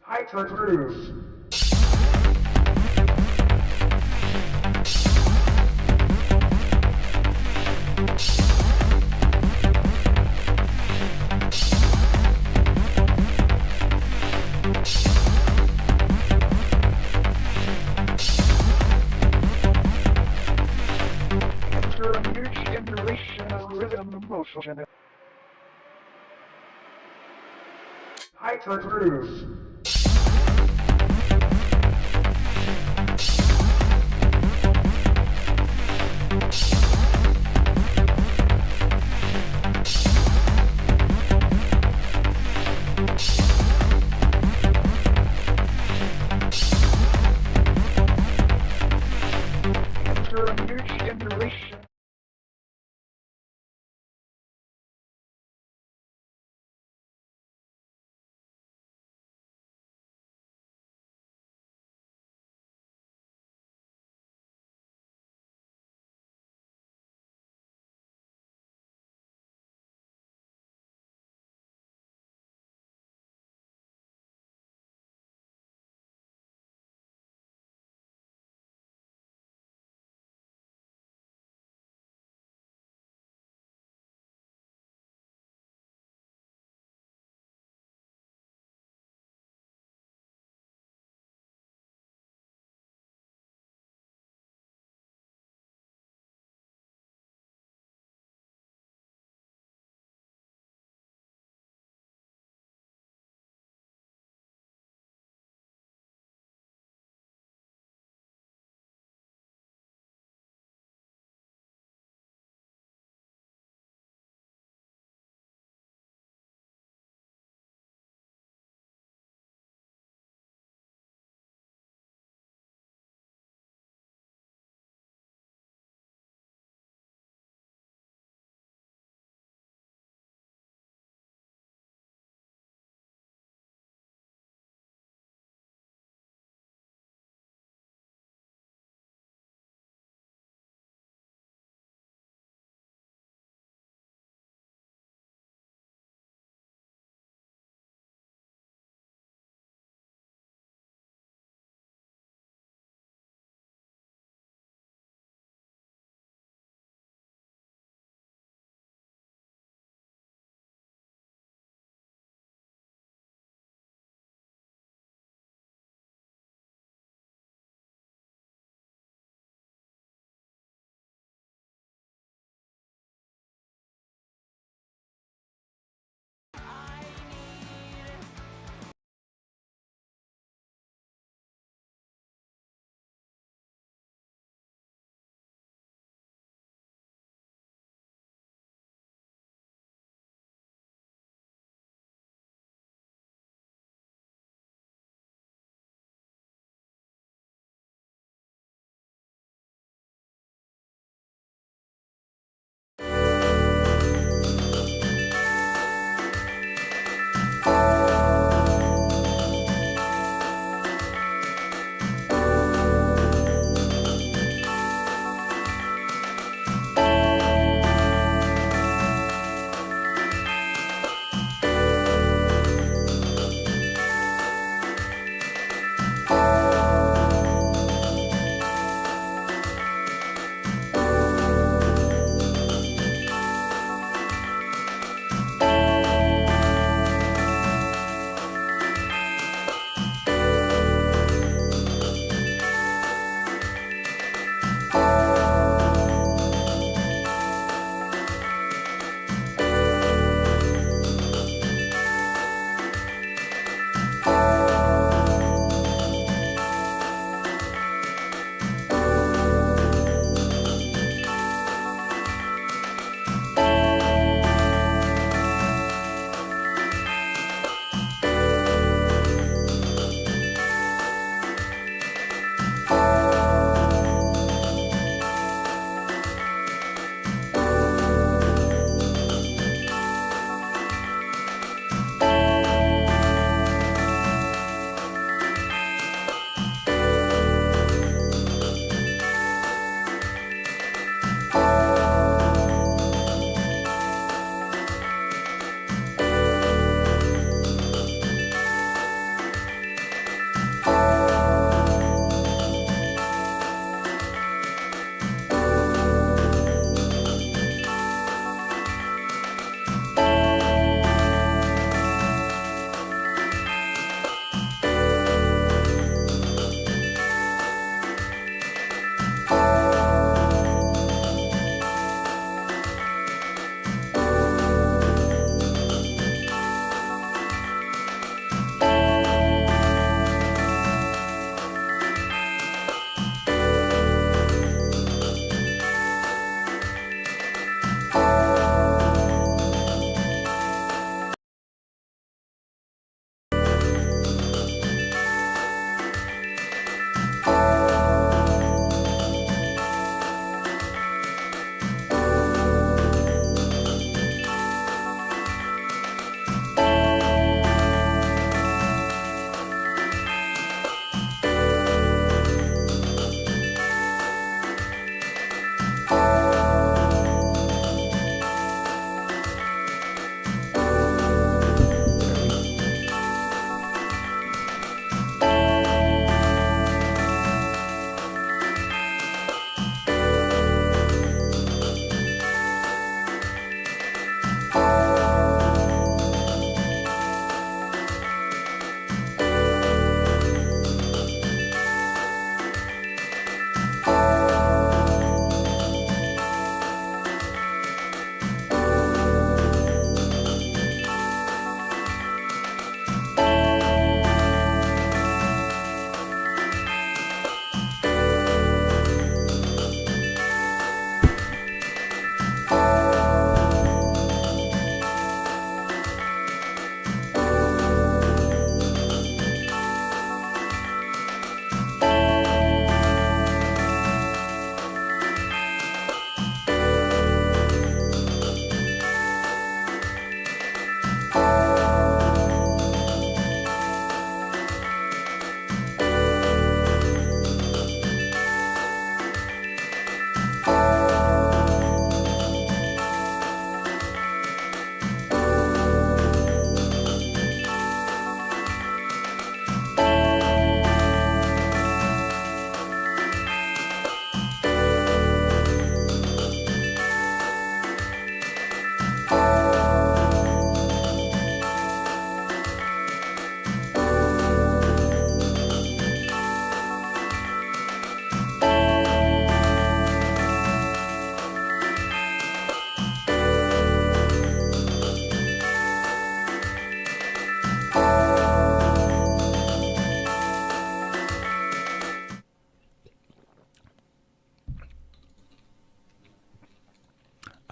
Hypergroove. Enter a new generation of rhythm and motion. Hypergroove. Enter a new generation.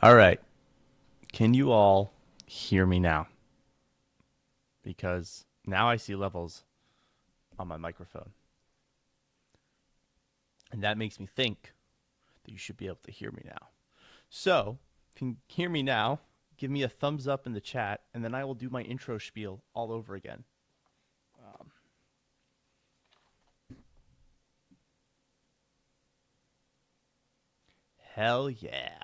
All right. Can you all hear me now? Because now I see levels on my microphone. And that makes me think that you should be able to hear me now. So, if you can hear me now, give me a thumbs up in the chat, and then I will do my intro spiel all over again. Hell yeah.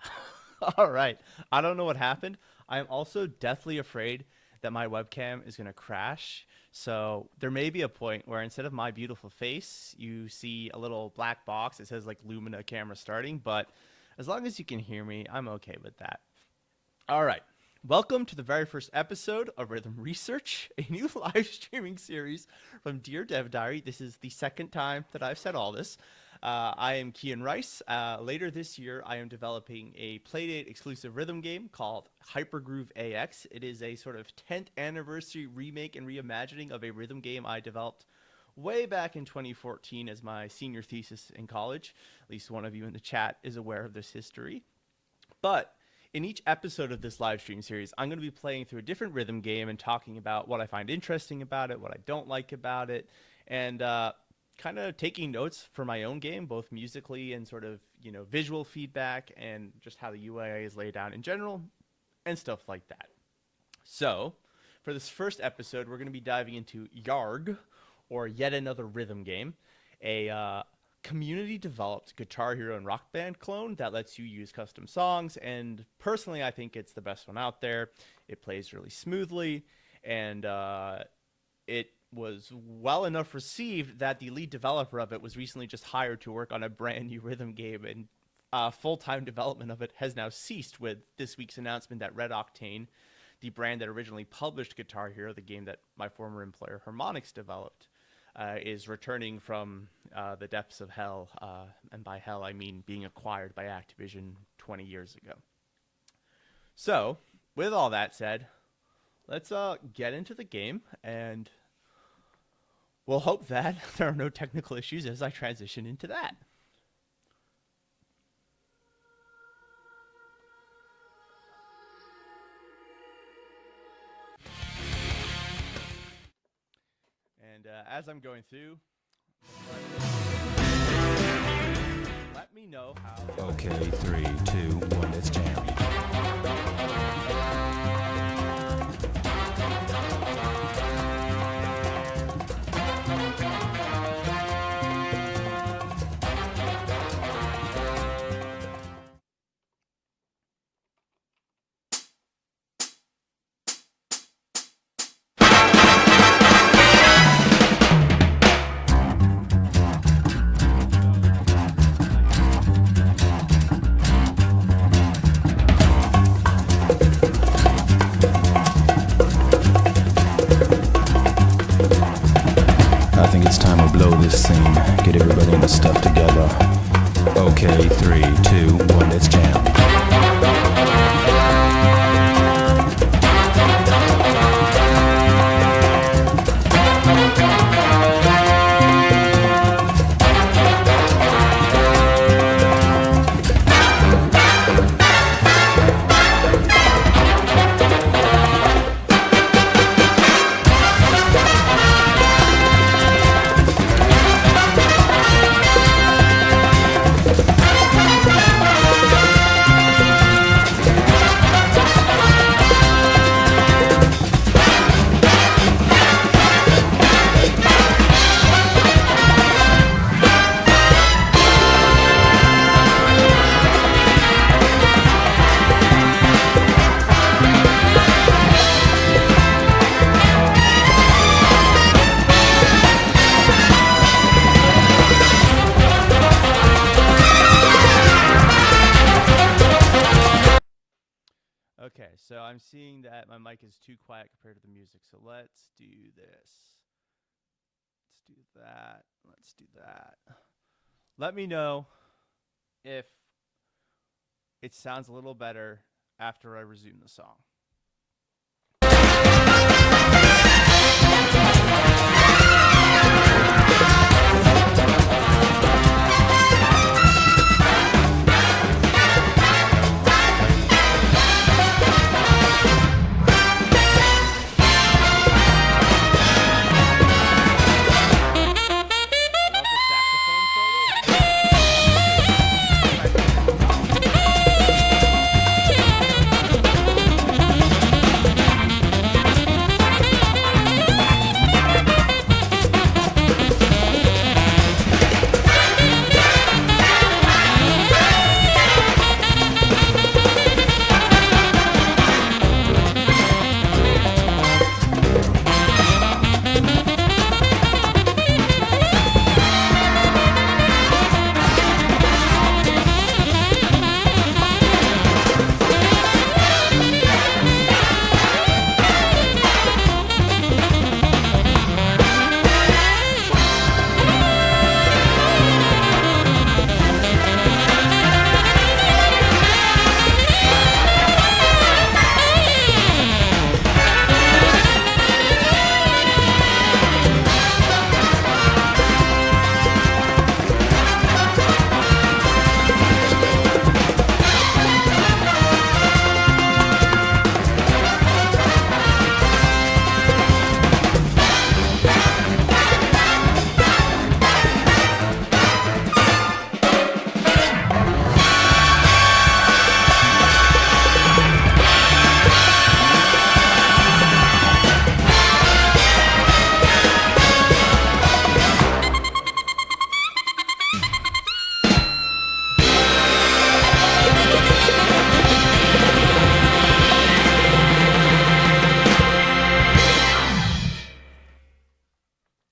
All right. I don't know what happened. I'm also deathly afraid that my webcam is going to crash. So there may be a point where instead of my beautiful face, you see a little black box that says like Lumina camera starting. But as long as you can hear me, I'm okay with that. All right. Welcome to the very first episode of Rhythm Research, a new live streaming series from Dear Dev Diary. This is the second time that I've said all this. I am Kian Rice. Later this year, I am developing a Playdate exclusive rhythm game called Hypergroove AX. It is a sort of 10th anniversary remake and reimagining of a rhythm game I developed way back in 2014 as my senior thesis in college. At least one of you in the chat is aware of this history. But in each episode of this live stream series, I'm going to be playing through a different rhythm game and talking about what I find interesting about it, what I don't like about it, and kind of taking notes for my own game, both musically and sort of, visual feedback and just how the UI is laid out in general and stuff like that. So for this first episode, we're going to be diving into Yarg, or Yet Another Rhythm Game, a community developed Guitar Hero and Rock Band clone that lets you use custom songs. And personally, I think it's the best one out there. It plays really smoothly, and it was well enough received that the lead developer of it was recently just hired to work on a brand new rhythm game, and full-time development of it has now ceased with this week's announcement that Red Octane, the brand that originally published Guitar Hero, the game that my former employer Harmonix developed, is returning from the depths of hell, and by hell I mean being acquired by Activision 20 years ago. So, with all that said, let's get into the game, and we'll hope that there are no technical issues as I transition into that. And as I'm going through, let me know how. Okay, 3, 2, 1, let's jam. I think it's time we blow this scene. Get everybody in the stuff together. Okay, 3, 2, 1, let's jam. Okay, so I'm seeing that my mic is too quiet compared to the music, so let's do this. Let's do that. Let's do that. Let me know if it sounds a little better after I resume the song.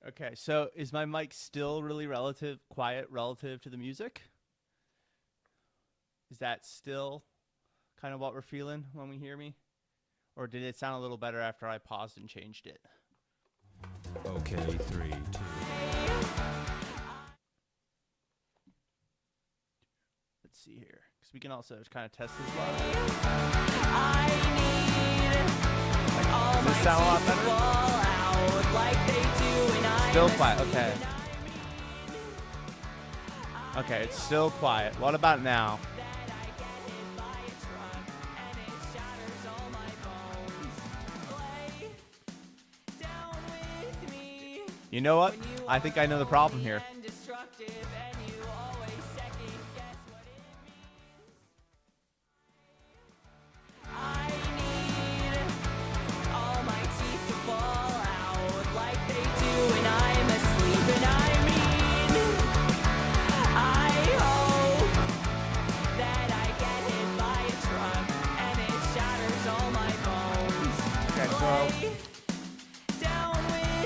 Okay, so is my mic still really quiet relative to the music? Is that still kind of what we're feeling when we hear me? Or did it sound a little better after I paused and changed it? Okay, 3, 2. Let's see here, because we can also kind of test this live. Does this sound a lot better? Still quiet, okay. Okay, it's still quiet. What about now? You know what? I think I know the problem here.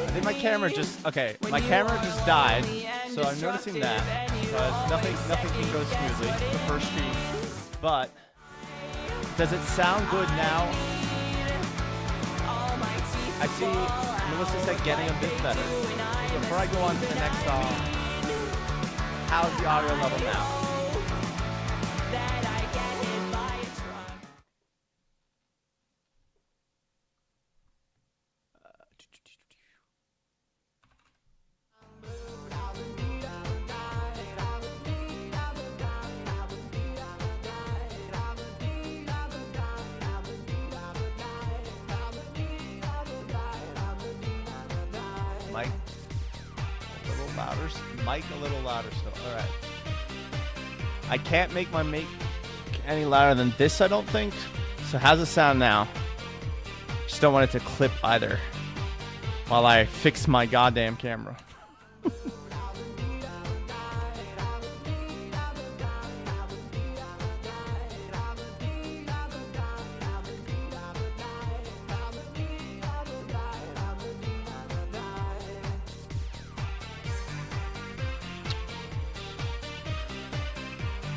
I think my camera just died, so I'm noticing that. But nothing can go smoothly the first stream. But does it sound good now? I see Melissa said getting a bit better. So before I go on to the next song, how's the audio level now? Mic a little louder still. All right. I can't make my mic any louder than this, I don't think. So how's it sound now? Just don't want it to clip either while I fix my goddamn camera.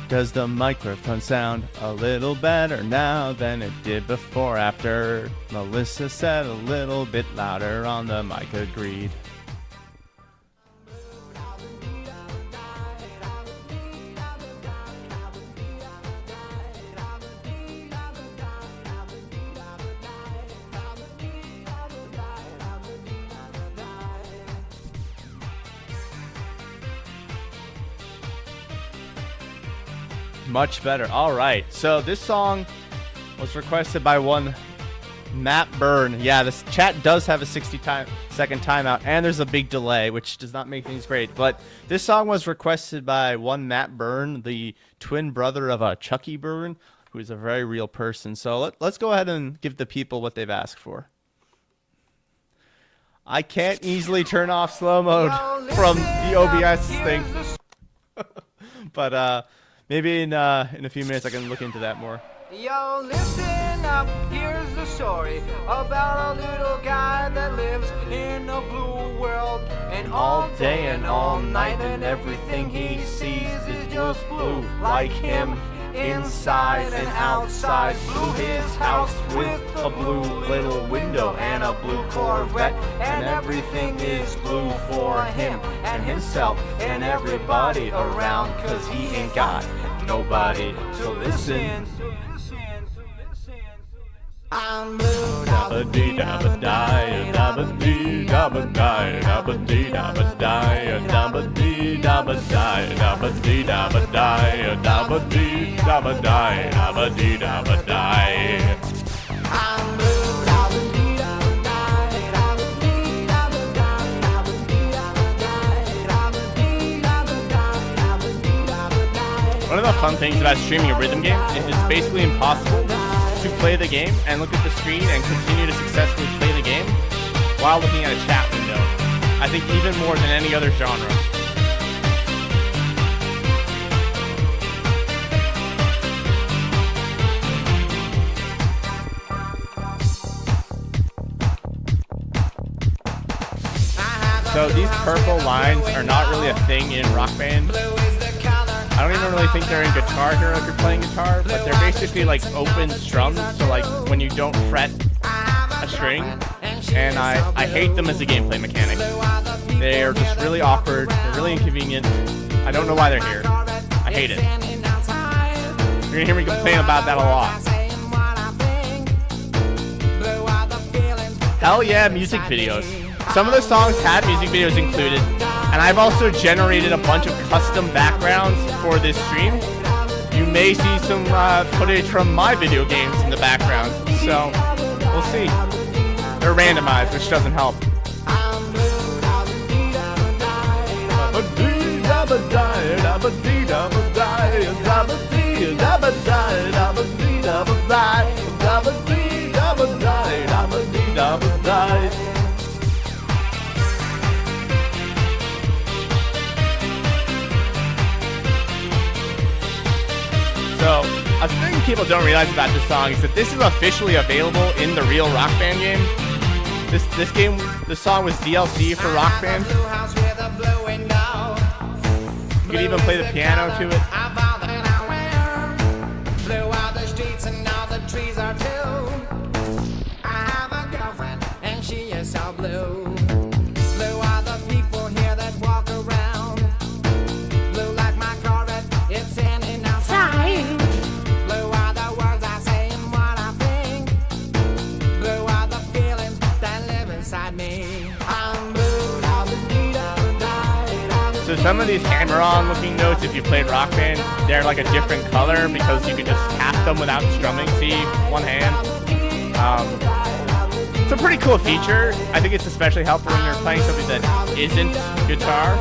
Does the microphone sound a little better now than it did before? After Melissa said a little bit louder on the mic, agreed. Much better. All right. So this song was requested by one Matt Byrne. Yeah, this chat does have a 60-second timeout, and there's a big delay, which does not make things great. But this song was requested by one Matt Byrne, the twin brother of Chucky Byrne, who is a very real person. So let's go ahead and give the people what they've asked for. I can't easily turn off slow mode from the OBS thing. But maybe in a few minutes I can look into that more. Yo, listen up, here's the story about a little guy that lives in a blue world. And all day and all night and everything he sees is just blue. Like him, inside and outside. Blue his house with a blue little window and a blue Corvette. And everything is blue for him and himself and everybody around. Cause he ain't got nobody to listen. I'm blue. Dabba dee dabba die, dabba dee dabba die, dabba dee dabba die, dabba dee dabba die, dabba dee dabba die, dabba dee dabba die, dabba dee dabba die. I'm blue. Dabba dee dabba die, dabba dee dabba die, dabba dee dabba die, dabba dee dabba die, dabba dee dabba die. One of the fun things about streaming a rhythm game is it's basically impossible to play the game and look at the screen and continue to successfully play the game while looking at a chat window. I think even more than any other genre. So these purple lines are not really a thing in Rock Band. I don't even really think they're in Guitar Hero if you're playing guitar, but they're basically like open strums, so like when you don't fret a string, and I hate them as a gameplay mechanic. They are just really awkward, they're really inconvenient. I don't know why they're here. I hate it. You're gonna hear me complain about that a lot. Hell yeah, music videos. Some of the songs had music videos included, and I've also generated a bunch of custom backgrounds for this stream. You may see some footage from my video games in the background, so we'll see. They're randomized, which doesn't help. So, a thing people don't realize about this song is that this is officially available in the real Rock Band game. This song was DLC for Rock Band. You could even play the piano to it. So some of these hammer-on looking notes, if you played Rock Band, they're like a different color because you can just tap them without strumming. See, one hand. It's a pretty cool feature. I think it's especially helpful when you're playing something that isn't guitar.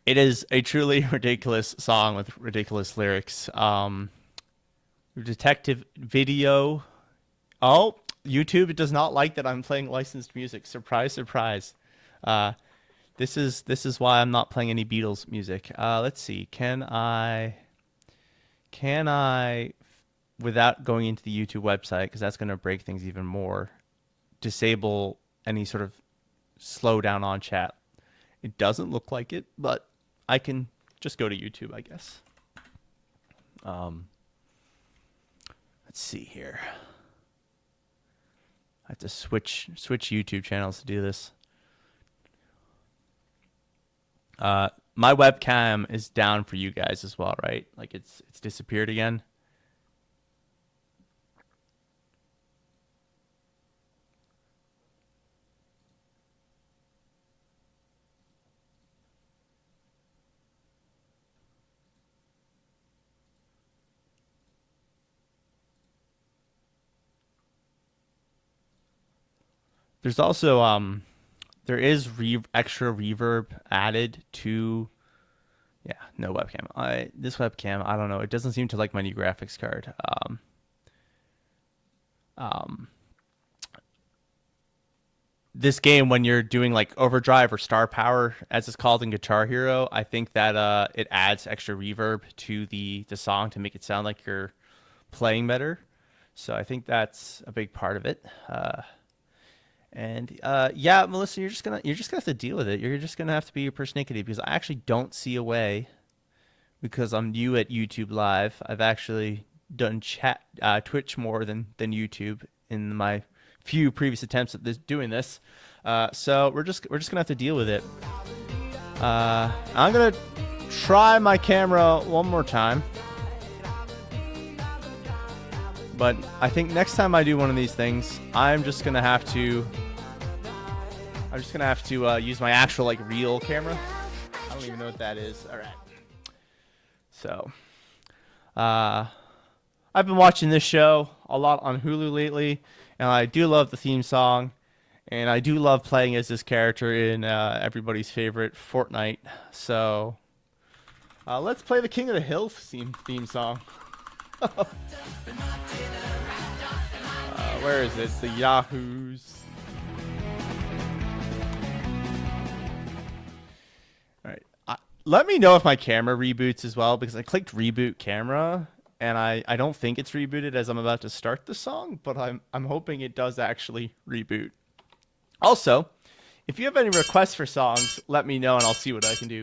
It is a truly ridiculous song with ridiculous lyrics. Detective video. Oh, YouTube does not like that I'm playing licensed music. Surprise, surprise. This is why I'm not playing any Beatles music. Let's see. Can I, without going into the YouTube website, because that's going to break things even more, disable any sort of slowdown on chat? It doesn't look like it, but I can just go to YouTube, I guess. Let's see here. I have to switch YouTube channels to do this. My webcam is down for you guys as well, right? Like it's disappeared again. There's also there is extra reverb added to, yeah, no webcam. This webcam, I don't know, it doesn't seem to like my new graphics card. This game, when you're doing like overdrive or star power, as it's called in Guitar Hero, I think that it adds extra reverb to the song to make it sound like you're playing better. So I think that's a big part of it. And yeah, Melissa, you're just gonna have to deal with it. You're just gonna have to be your persnickety, because I actually don't see a way, because I'm new at YouTube Live. I've actually done Twitch more than YouTube in my few previous attempts at doing this. So we're just gonna have to deal with it. I'm gonna try my camera one more time. But I think next time I do one of these things, I'm just gonna have to use my actual like real camera. I don't even know what that is. All right. So, I've been watching this show a lot on Hulu lately, and I do love the theme song, and I do love playing as this character in everybody's favorite Fortnite. So, let's play the King of the Hill theme song. Where is it? The Yahoos. let me know if my camera reboots as well, because I clicked reboot camera and I don't think it's rebooted as I'm about to start the song, but I'm hoping it does actually reboot. Also, if you have any requests for songs, let me know and I'll see what I can do.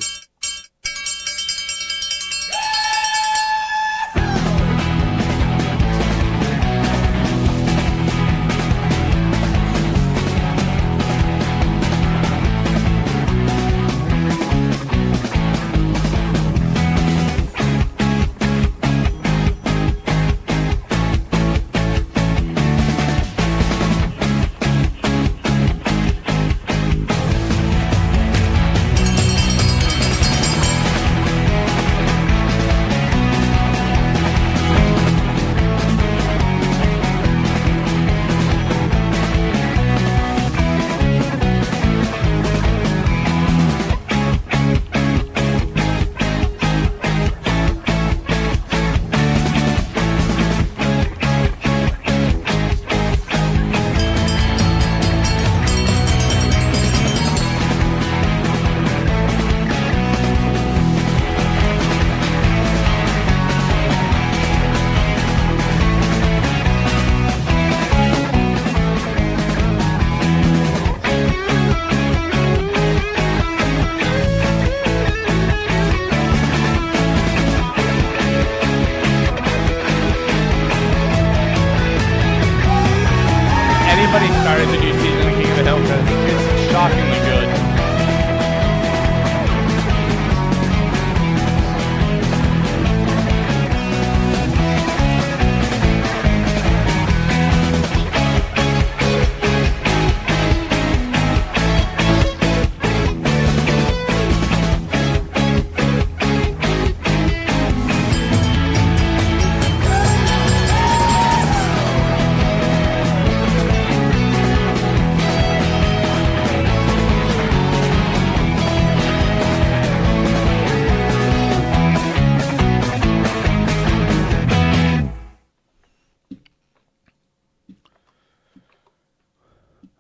Started the new season of King of the Hill because it's shockingly good.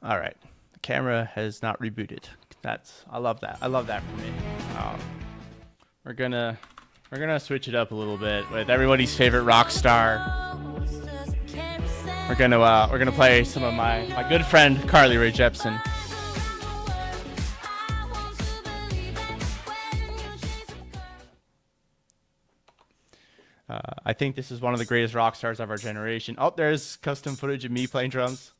All right, the camera has not rebooted. I love that. I love that for me. We're gonna switch it up a little bit with everybody's favorite rock star. We're gonna play some of my good friend Carly Rae Jepsen. I think this is one of the greatest rock stars of our generation. Oh, there's custom footage of me playing drums.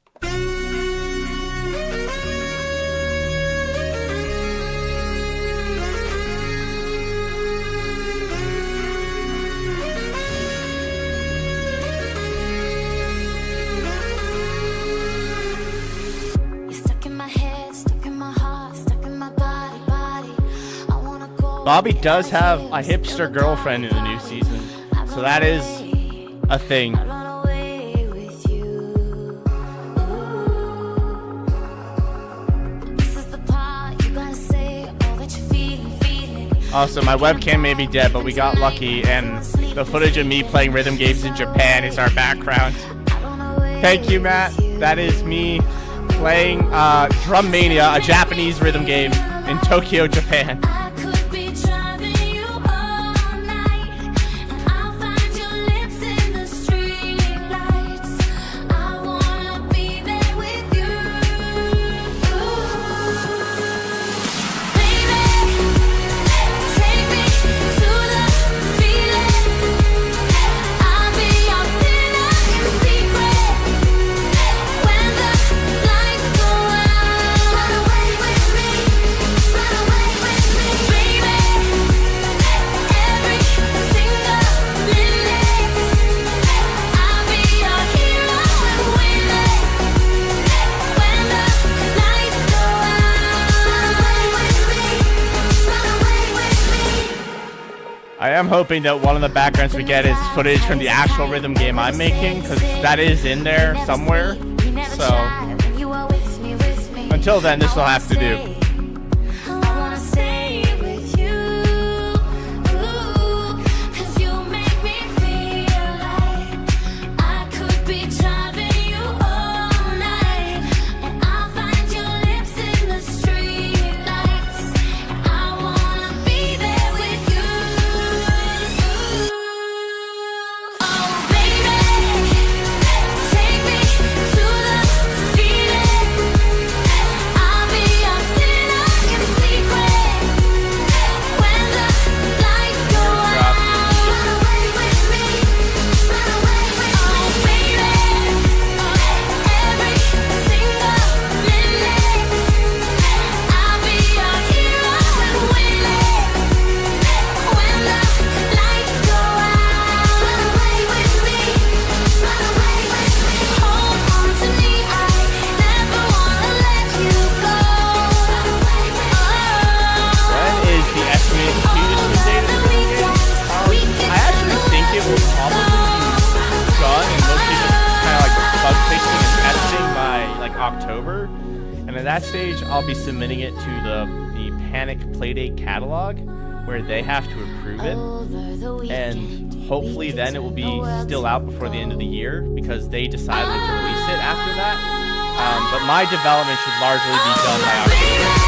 Bobby does have a hipster girlfriend in the new season, so that is a thing. Also, my webcam may be dead, but we got lucky, and the footage of me playing rhythm games in Japan is our background. Thank you, Matt. That is me playing Drum Mania, a Japanese rhythm game in Tokyo, Japan. I am hoping that one of the backgrounds we get is footage from the actual rhythm game I'm making, because that is in there somewhere. So, until then, this will have to do. And at that stage, I'll be submitting it to the Panic Playdate catalog, where they have to approve it. And hopefully then it will be still out before the end of the year, because they decided to release it after that. But my development should largely be done by October.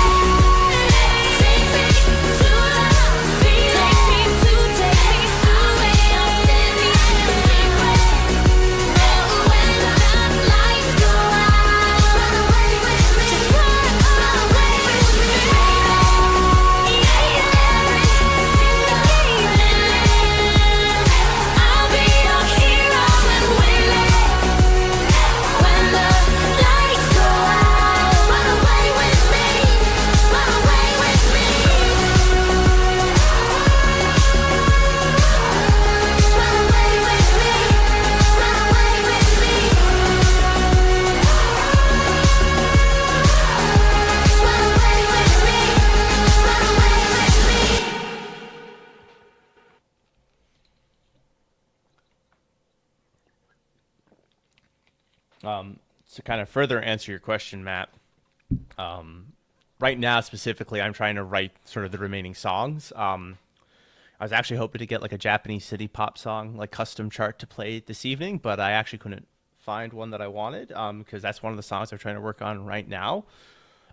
To kind of further answer your question, Matt, right now specifically, I'm trying to write sort of the remaining songs. I was actually hoping to get like a Japanese city pop song, like custom chart to play this evening, but I actually couldn't find one that I wanted because that's one of the songs I'm trying to work on right now.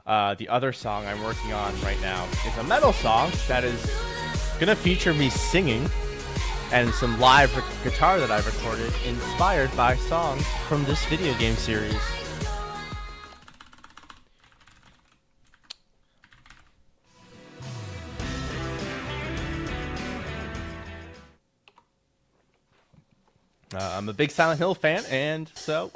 The other song I'm working on right now is a metal song that is going to feature me singing and some live guitar that I've recorded, inspired by songs from this video game series. I'm a big Silent Hill fan, and so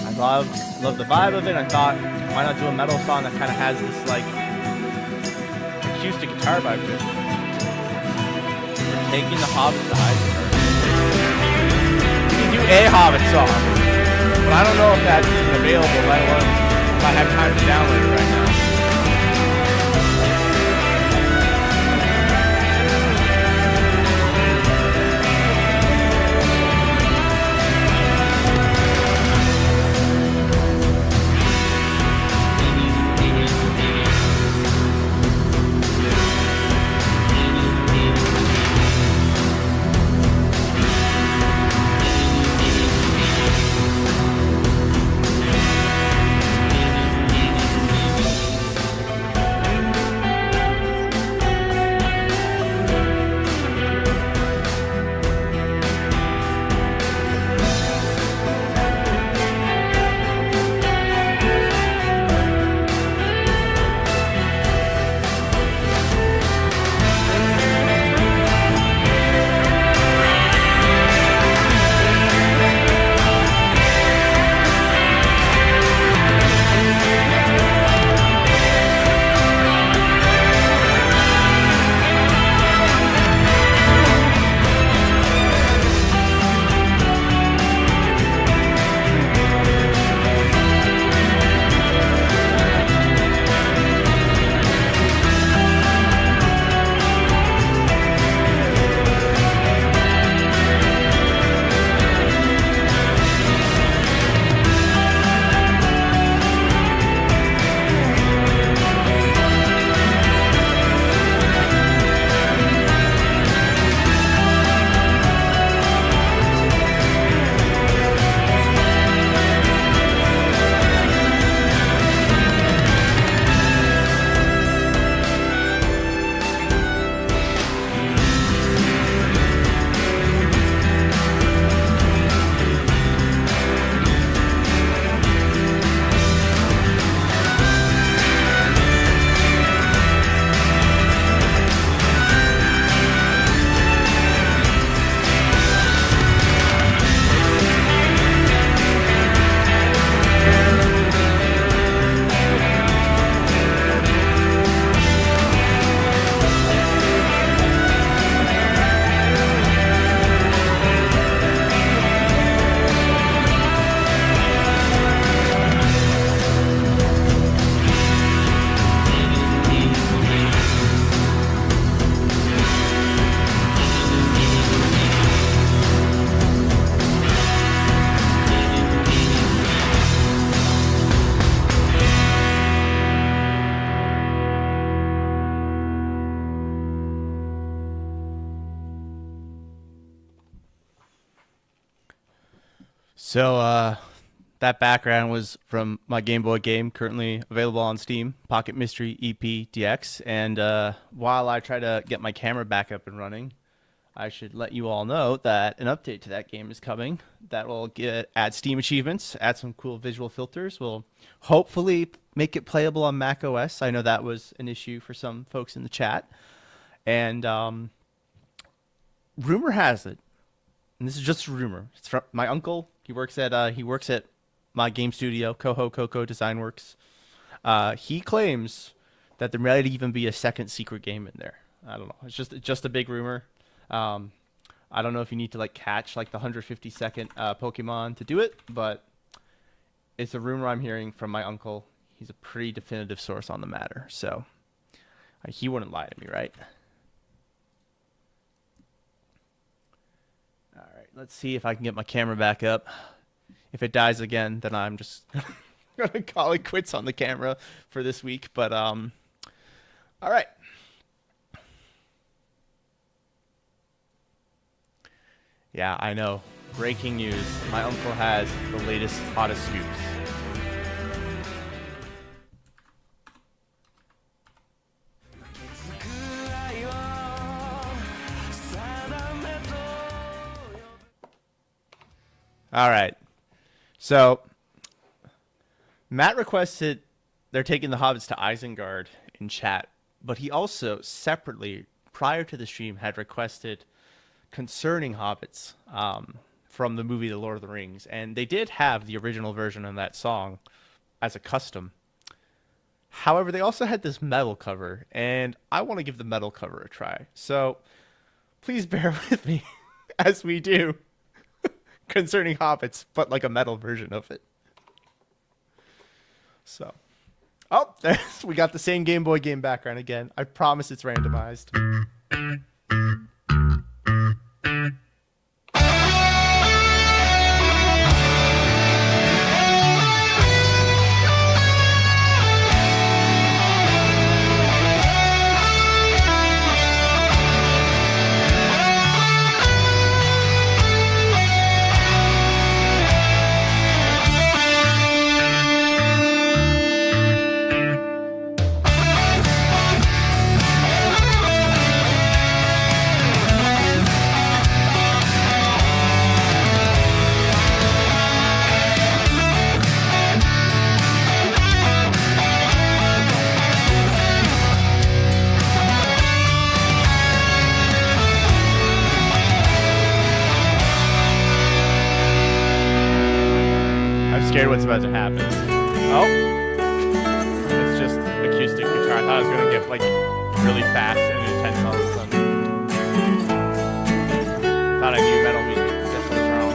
I love the vibe of it. I thought, why not do a metal song that kind of has this like acoustic guitar vibe to it? We're taking the Hobbit to Heisenberg. We can do a Hobbit song, but I don't know if that's even available, let alone if I have time to download it right now. So that background was from my Game Boy game, currently available on Steam, Pocket Mystery EP DX. And while I try to get my camera back up and running, I should let you all know that an update to that game is coming that will add Steam achievements, add some cool visual filters, will hopefully make it playable on Mac OS. I know that was an issue for some folks in the chat. And rumor has it, and this is just a rumor, it's from my uncle. He works at my game studio, Coho Coco Design Works. He claims that there might even be a second secret game in there. I don't know. It's just a big rumor. I don't know if you need to like catch like the 150-second Pokemon to do it, but it's a rumor I'm hearing from my uncle. He's a pretty definitive source on the matter, so he wouldn't lie to me, right? All right, let's see if I can get my camera back up. If it dies again, then I'm just gonna call it quits on the camera for this week. But all right. Yeah, I know. Breaking news. My uncle has the latest, hottest scoops. All right. So, Matt requested they're taking the hobbits to Isengard in chat, but he also separately, prior to the stream, had requested concerning hobbits from the movie The Lord of the Rings, and they did have the original version of that song as a custom. However, they also had this metal cover, and I want to give the metal cover a try. So please bear with me as we do concerning hobbits, but like a metal version of it. So, oh, we got the same Game Boy game background again. I promise it's randomized. Scared what's about to happen. Oh, it's just acoustic guitar. I thought it was gonna get like really fast and intense all of a sudden. Thought I knew metal music. Guess I was wrong.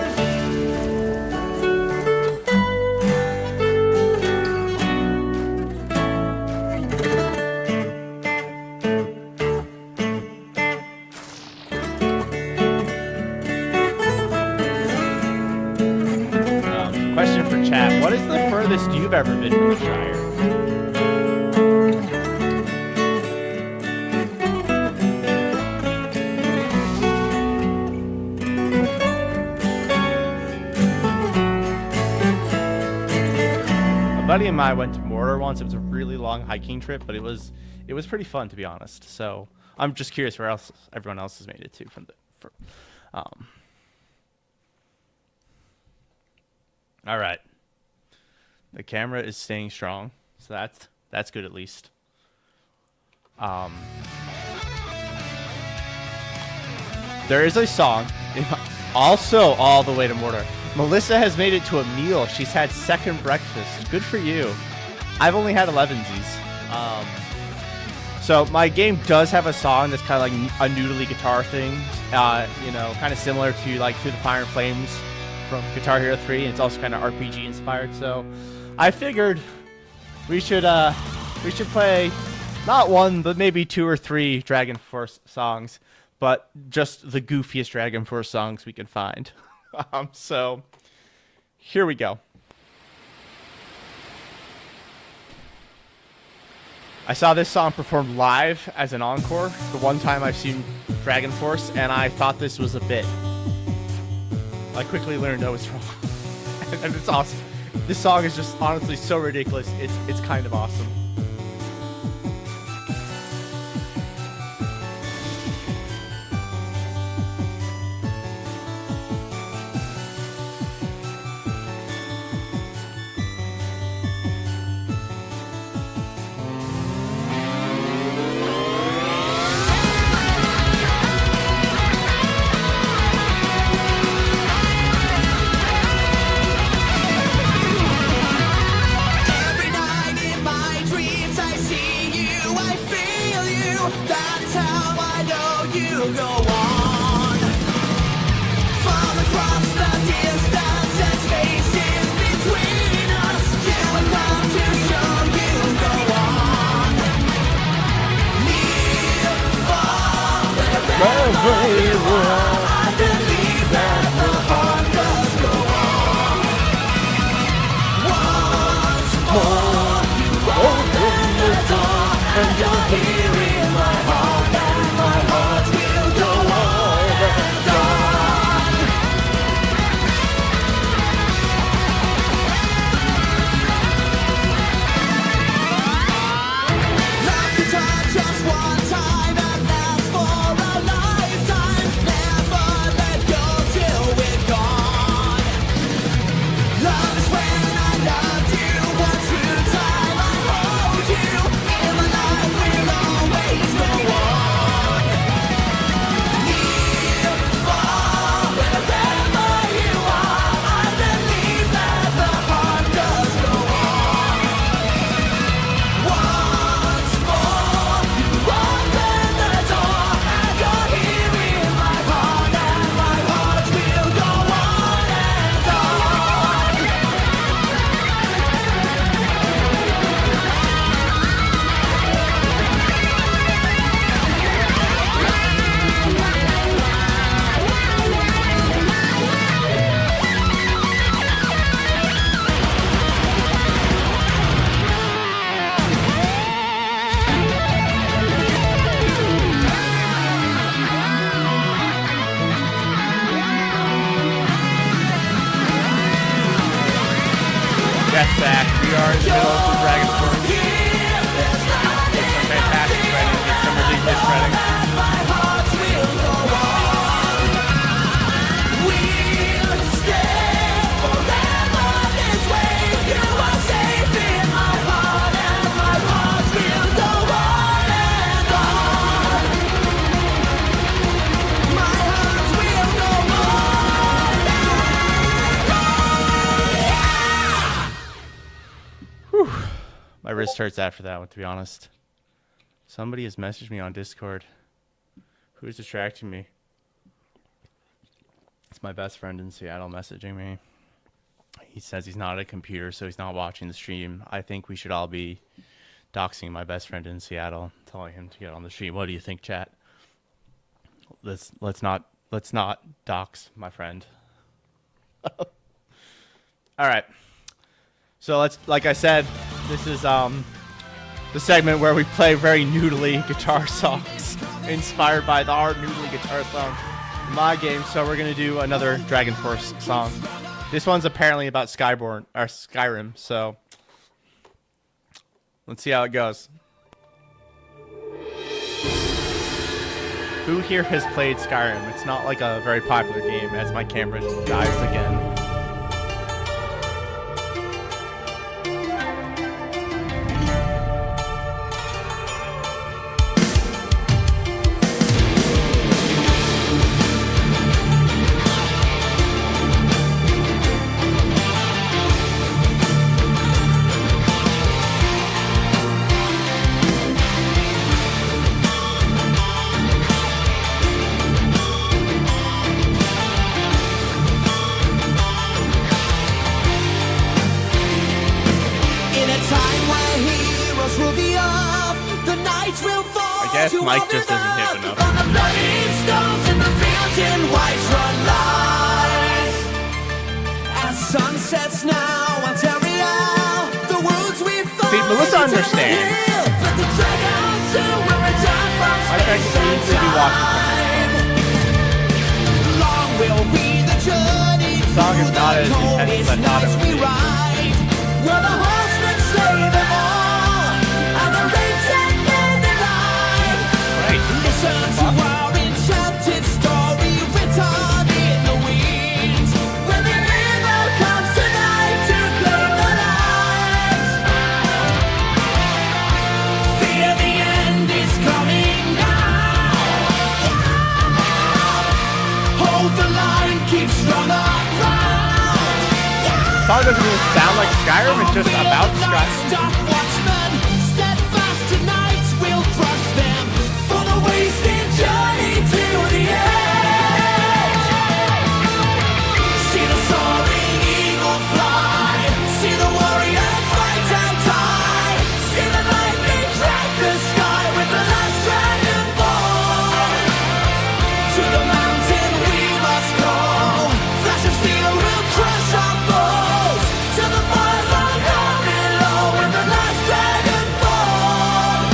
Question for chat. What is the furthest you've ever been from the Shire? A buddy of mine went to Mordor once. It was a really long hiking trip, but it was pretty fun, to be honest. So I'm just curious where else everyone else has made it to from all right. The camera is staying strong, so that's good at least. There is a song, also all the way to Mordor. Melissa has made it to a meal. She's had second breakfast. Good for you. I've only had 11sies. So my game does have a song that's kind of like a noodly guitar thing. You know, kind of similar to like Through the Fire and Flames from Guitar Hero 3, and it's also kind of RPG inspired. So I figured we should play not one but maybe 2 or 3 Dragon Force songs, but just the goofiest Dragon Force songs we can find. So here we go. I saw this song performed live as an encore the one time I've seen Dragon Force, and I thought this was a bit. I quickly learned I was wrong. And it's awesome. This song is just honestly so ridiculous. It's kind of awesome. Every night in my dreams I see you, I feel you. That's how I know you go on. From across the distance and spaces between us, you have come to show you go on. Near, far, wherever you are, I believe that the heart does go on. Once more, you open the door, and you're here in my heart, and my heart will go on and on. Love can touch us one time and last for a lifetime. Never let go till we're gone. Love is when I loved you one true time. I hold you in my life, will always go on. Near, far, wherever you are, I believe that the heart does go on. Once more, you open the door, and you're here in my heart, and my heart will go on and on. Yes, Zach, we are in the middle of the Dragon Force. It's some fantastic shredding. It's some ridiculous shredding. My heart will go on. We'll stay forever this way. You are safe in my heart, and my heart will go on and on. My heart will go on and on. My wrist hurts after that one, to be honest. Somebody has messaged me on Discord. Who is distracting me? It's my best friend in Seattle messaging me. He says he's not at a computer, so he's not watching the stream. I think we should all be doxing my best friend in Seattle, telling him to get on the stream. What do you think, chat? Let's not dox my friend. All right. So like I said, this is the segment where we play very noodly guitar songs inspired by the hard noodly guitar song in my game. So we're gonna do another Dragon Force song. This one's apparently about Skyrim. So let's see how it goes. Who here has played Skyrim? It's not like a very popular game, as my camera dies again. I guess Mike just isn't hip enough. On the bloody stones in the fields in white run lies. As sun sets now, Ontario, the wounds we find. See, Melissa understands. But the dragons soon will return from My friend space seems to be and watching. time. Long will be the journey The song is It's not as intense as I thought it would be. Where the horsemen slay them all, and the rains and men alive. Listen to our enchanted story written in the wind. When the evil comes tonight to claim the light. Fear the end is coming now. Hold the line, keep strong around. The song doesn't even sound like Skyrim, it's just about Skyrim. Stop watchmen, steadfast tonight we'll trust them for the wasted journey to the edge. See the soaring eagle fly, see the warrior fight and die, see the lightning crack the sky with the last dragon born. To the mountain we must go, flash of steel will crush our foes. To the fires on down below with the last dragon born.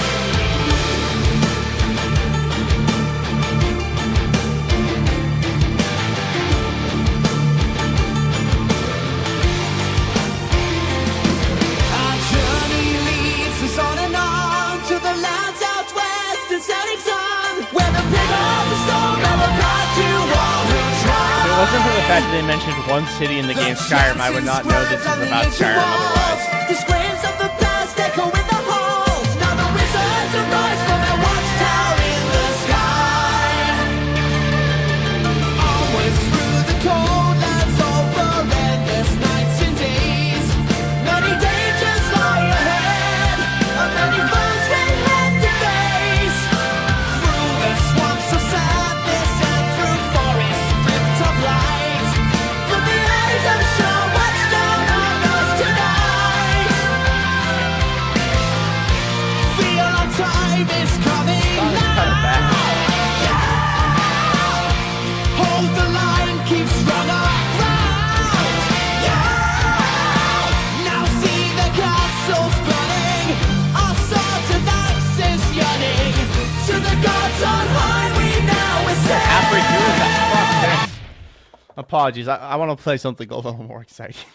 Our journey leads us on and on to the lands out west and setting sun, where the pig of the storm and the path to all will try. If it wasn't for the fact that they mentioned one city in the game Skyrim, I would not know this is about Skyrim otherwise. The screams of the past echo in the halls. Now the wizards arise from their watchtower in the sky. Always through the cold lands over endless nights and days. Many dangers lie ahead, and many foes we have to face. Through the swamps of sadness and through forests stripped of light. From the eyes of sure watchdown on us tonight. Feel our time is coming Song is kind of bad. Hold the line, keep strong around. Now see the castles burning, our swords and axes yearning. To the gods on high we now ascend. Halfway through that. Fuck, okay. Apologies. I want to play something a little more exciting.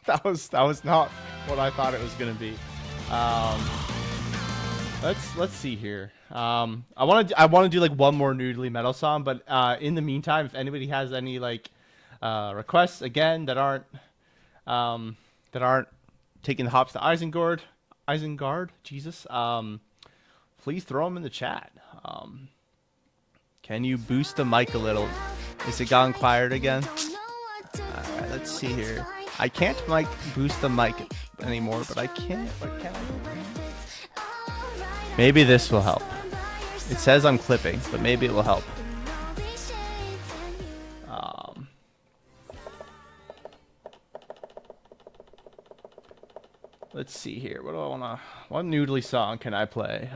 that was not what I thought it was gonna be. Let's see here. I want to do like one more noodly metal song, but in the meantime, if anybody has any like requests again that aren't taking the hops to Isengard, Jesus, please throw them in the chat. Can you boost the mic a little? Is it gone quiet again? Alright, let's see here. I can't boost the mic anymore, but I can. What can I do? Maybe this will help. It says I'm clipping, but maybe it will help. Let's see here. What do I wanna? What noodly song can I play?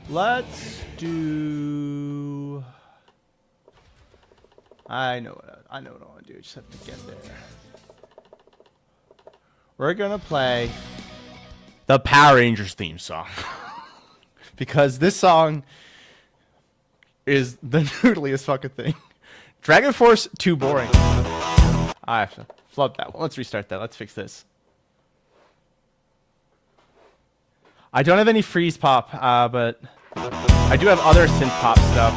Let's do. I know what I want to do. Just have to get there. We're gonna play the Power Rangers theme song because this song is the noodliest fucking thing. Dragon Force too boring. I have to flood that one. Let's restart that. Let's fix this. I don't have any freeze pop, but I do have other synth pop stuff.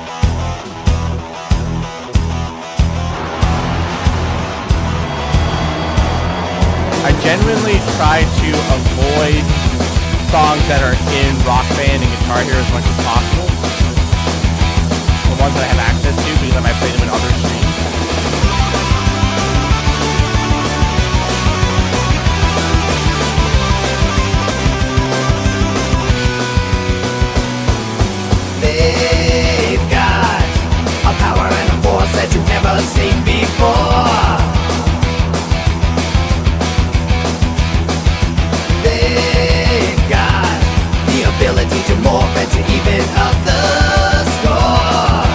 I genuinely try to avoid songs that are in Rock Band and Guitar Hero as much as possible. The ones that I have access to because I might play them in other streams. They've got a power and a force that you've never seen before. They've got the ability to morph and to even up the score.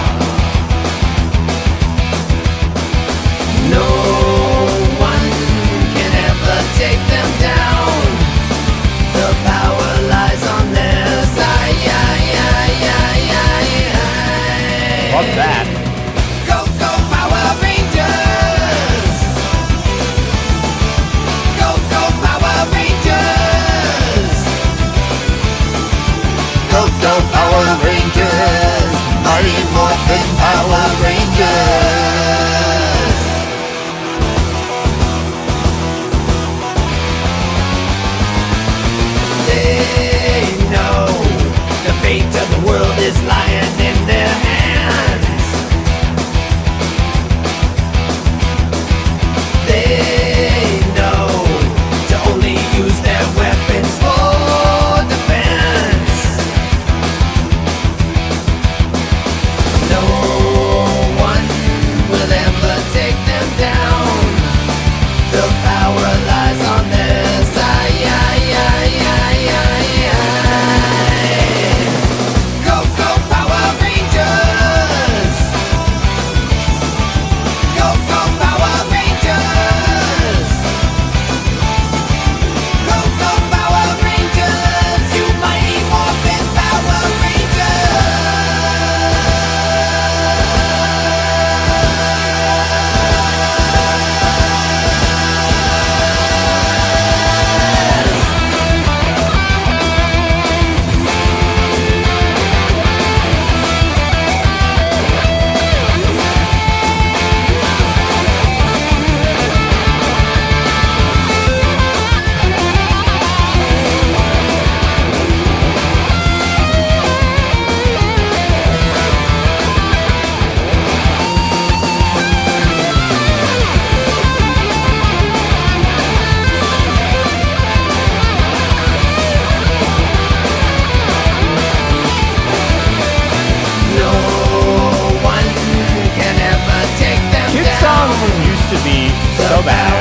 to be so bad.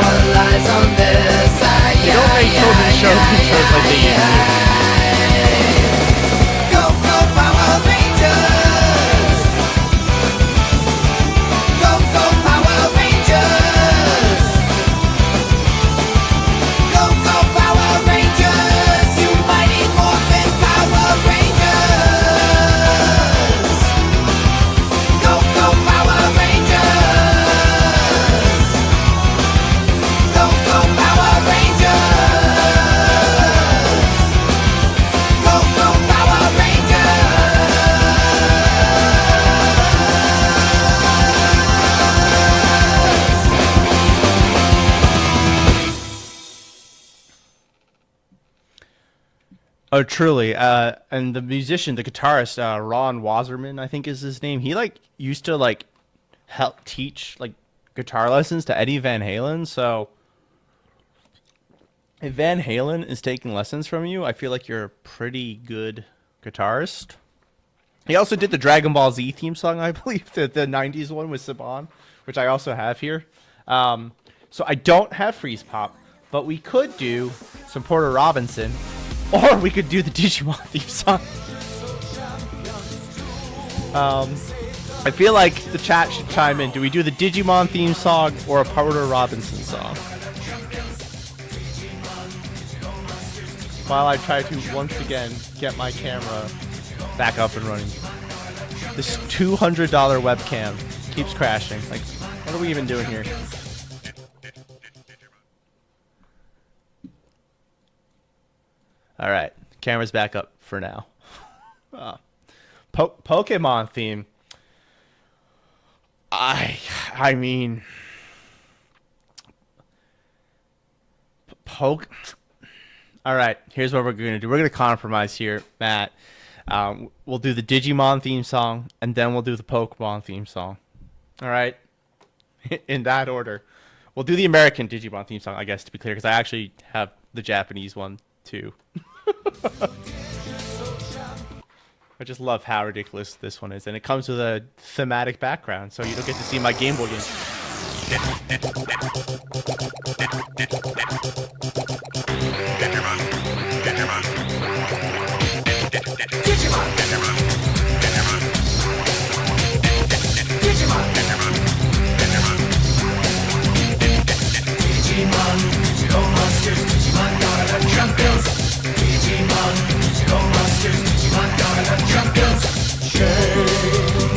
They don't make children's shows intros like they used to. Go, go, Power Rangers! Go, go, Power Rangers! Go, go, Power Rangers! You mighty morphin' Power Rangers! Go, go, Power Rangers! Go, go, Power Rangers! Go, go, Power Oh, truly. And the musician, the guitarist, Ron Wasserman, I think is his name. He like used to like help teach like guitar lessons to Eddie Van Halen. So if Van Halen is taking lessons from you, I feel like you're a pretty good guitarist. He also did the Dragon Ball Z theme song, I believe, the 90s one with Saban, which I also have here. So I don't have Freeze Pop, but we could do some Porter Robinson, or we could do the Digimon theme song. I feel like the chat should chime in. Do we do the Digimon theme song or a Porter Robinson song? While I try to once again get my camera back up and running. This $200 webcam keeps crashing. Like, what are we even doing here? All right, camera's back up for now. Pokemon theme. I mean, All right, here's what we're gonna do. We're gonna compromise here, Matt. We'll do the Digimon theme song, and then we'll do the Pokemon theme song. All right, in that order. We'll do the American Digimon theme song, I guess, to be clear, because I actually have the Japanese one too. I just love how ridiculous this one is, and it comes with a thematic background, so you don't get to see my Game Boy game.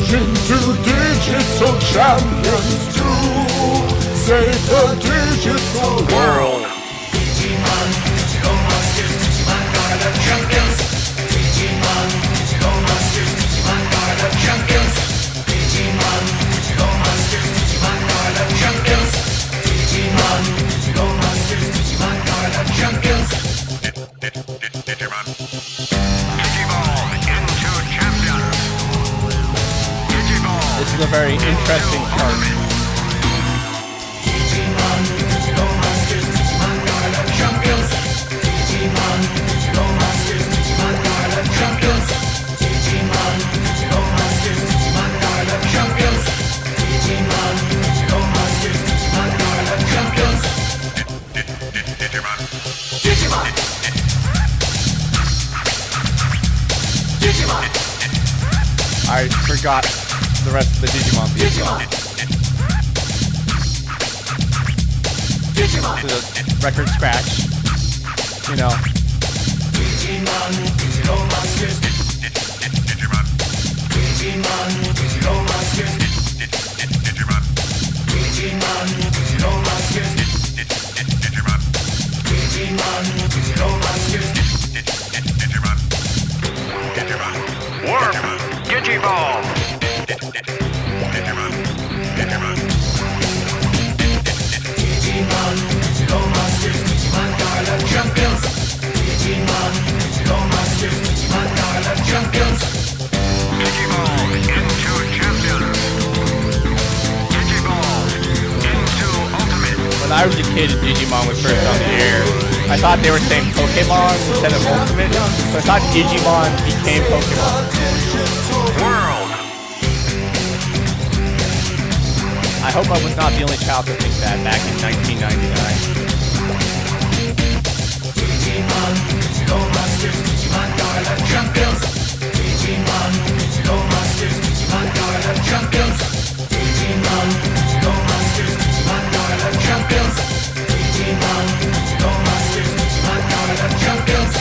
Into digital champions to save the digital world. Digimon, digital monsters, Digimon are the champions. Digimon, digital monsters, Digimon are the champions. Digimon, digital monsters, Digimon are the champions. Digimon, digital monsters, Digimon are the champions. Digimon. Digimon into champions. This is a very interesting part. Digimon, digital monsters, Digimon are the champions. Digimon, digital monsters, Digimon are the champions. Digimon, digital monsters, Digimon are the champions. Digimon, digital monsters, Digimon are the champions. Digimon. Digimon. Digimon. I forgot the rest of the Digimon theme song. Digimon. This is a record scratch, you know. Digimon, digital monsters. Digimon. Digimon, digital monsters. Digimon. Digimon, digital monsters. Digimon. Digimon, digital monsters. Digimon. Digimon. Warp. Digimon. Digimon. Digimon. Digimon, digital monsters, Digimon are the champions. Digimon, digital monsters, Digimon are the champions. Digimon into champions. Digimon into ultimate. When I was a kid and Digimon was first on the air, I thought they were saying Pokemon instead of Ultimate, so I thought Digimon became Pokemon. World. I hope I was not the only child to think that back in 1999. Digimon, Digital Masters, Digimon Garden Champions. Digimon, Digital Masters, Digimon Garden Champions. Digimon, Digital Masters, Digimon Garden Champions. Digimon, Digital Masters, Digimon Garden Champions.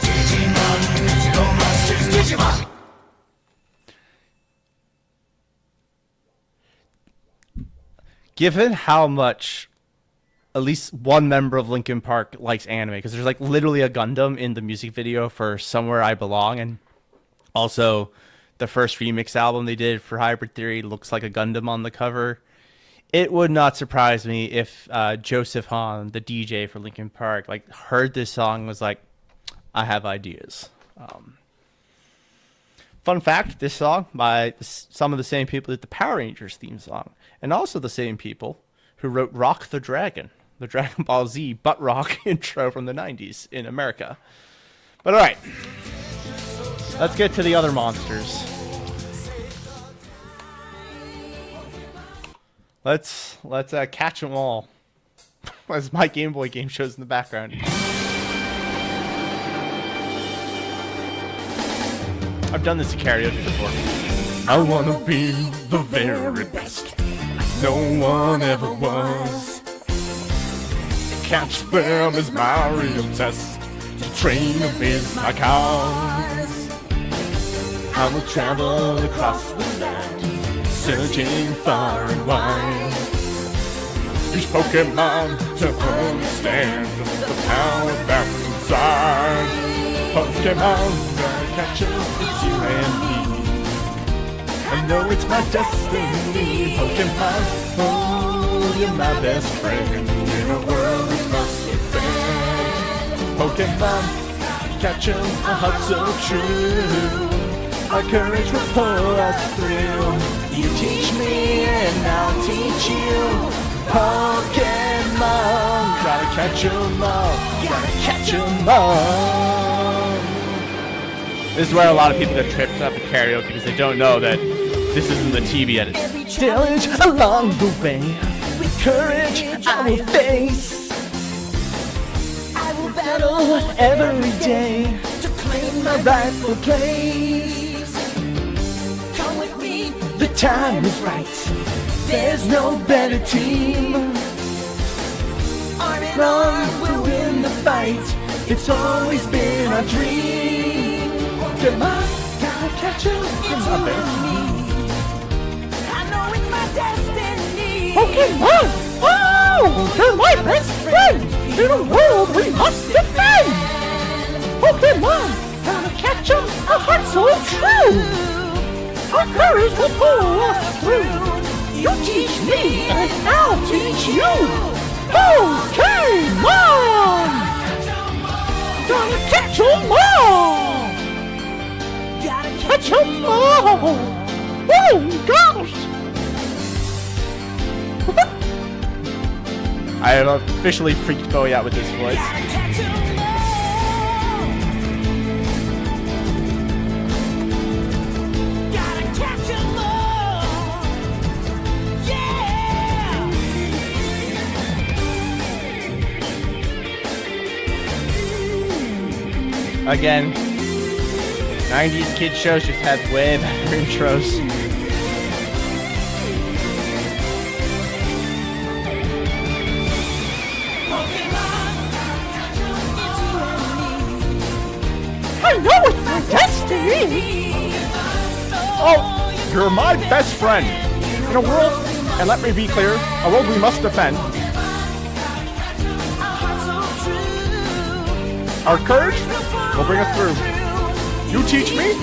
Digimon, Digital Masters, Digimon. Given how much at least one member of Linkin Park likes anime, because there's like literally a Gundam in the music video for Somewhere I Belong, and also the first remix album they did for Hybrid Theory looks like a Gundam on the cover. It would not surprise me if Joseph Hahn, the DJ for Linkin Park, like heard this song and was like, I have ideas. Fun fact, this song by some of the same people that the Power Rangers theme song, and also the same people who wrote Rock the Dragon, the Dragon Ball Z butt rock intro from the 90s in America. But all right, let's get to the other monsters. Let's catch them all. As my Game Boy game shows in the background. I've done this in karaoke before. I wanna be the very best. No one ever was. To catch them is my real test. To train them is my cause. I will travel across the land, searching far and wide. Use Pokemon to understand the power that's inside. Pokemon, gotta catch 'em, it's you and me. I know it's my destiny. Pokemon, oh, you're my best friend in a world we must defend. Pokemon, catch 'em, a heart so true. Our courage will pull us through. You teach me and I'll teach you. Pokemon, gotta catch 'em all. Gotta catch 'em all. This is where a lot of people get tripped up at karaoke because they don't know that this isn't the TV edit. Challenge along the way, with courage I will face. I will battle every day to claim my rightful place. Come with me, the time is right. There's no better team. Arm in arm, we'll win the fight. It's always been our dream. Pokemon, gotta catch 'em, it's my best friend. I know it's my destiny. Pokemon, oh, you're my best friend. In a world we must defend. Pokemon, gotta catch 'em, a heart so true. Our courage will pull us through. You teach me and I'll teach you. Pokemon, gotta catch 'em all. Catch 'em all! Oh gosh! I have officially freaked Bowie out with this voice. Again. 90s kid shows just had way better intros. I know it's my destiny! Oh, you're my best friend. In a world, and let me be clear, a world we must defend. Our courage will bring us through. You teach me,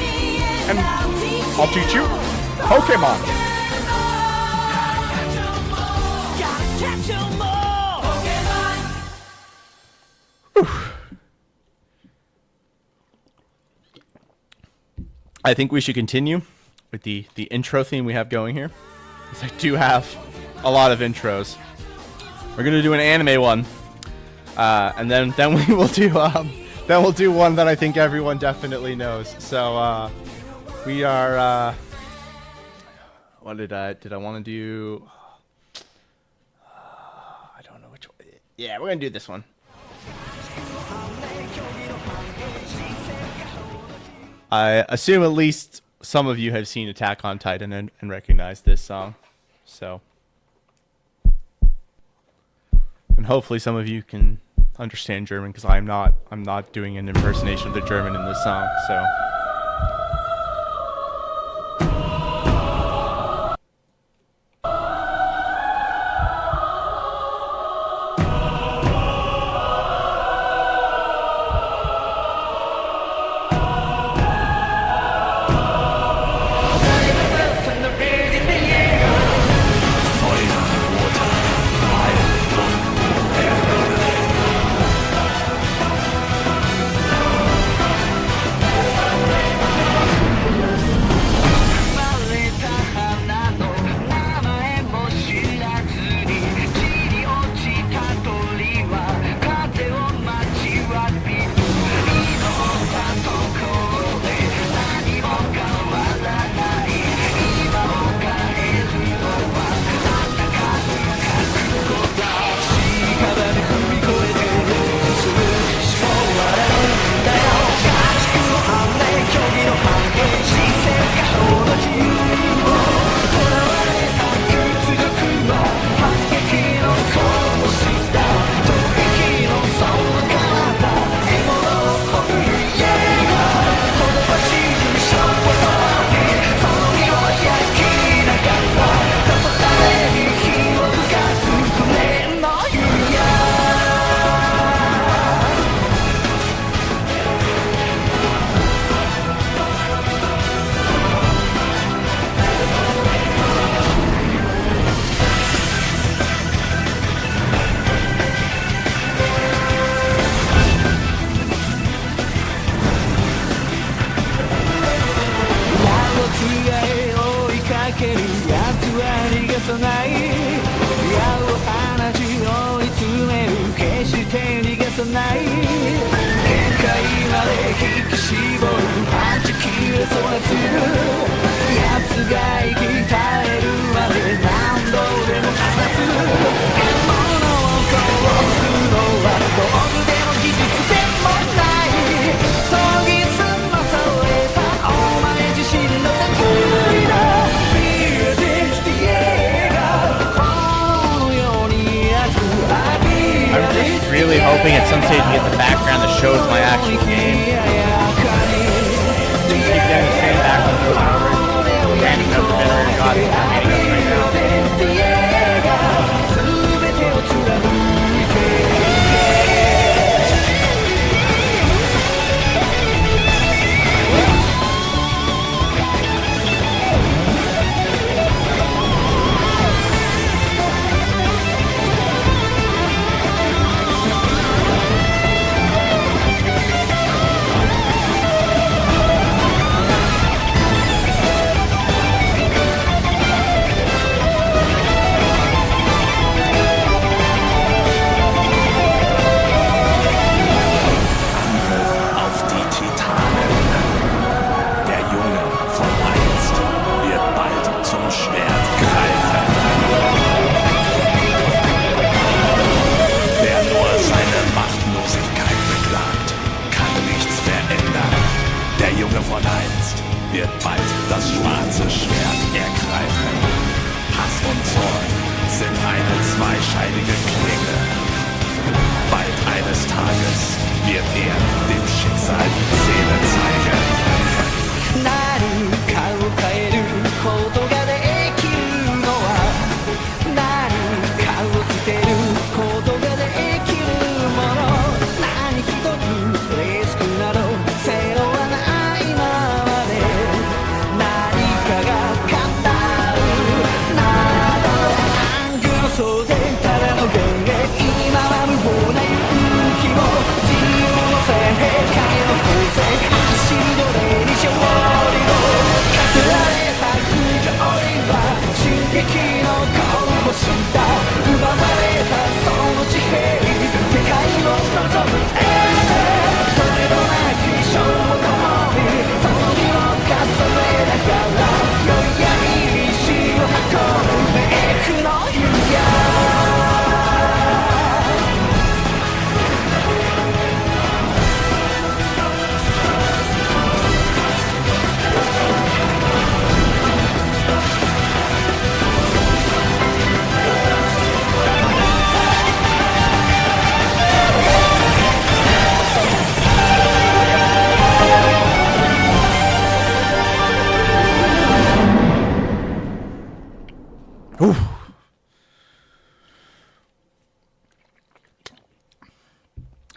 and I'll teach you. Pokemon. I think we should continue with the intro theme we have going here, because I do have a lot of intros. We're gonna do an anime one, and then we will do then we'll do one that I think everyone definitely knows. So we are. What did I want to do? Yeah, we're gonna do this one. I assume at least some of you have seen Attack on Titan and recognize this song. So, and hopefully some of you can understand German, because I'm not doing an impersonation of the German in this song. So. Really hoping at some stage to get the background that shows my actual game. Keep getting the same background for hours. Standing up for dinner. God, I'm meeting us right now.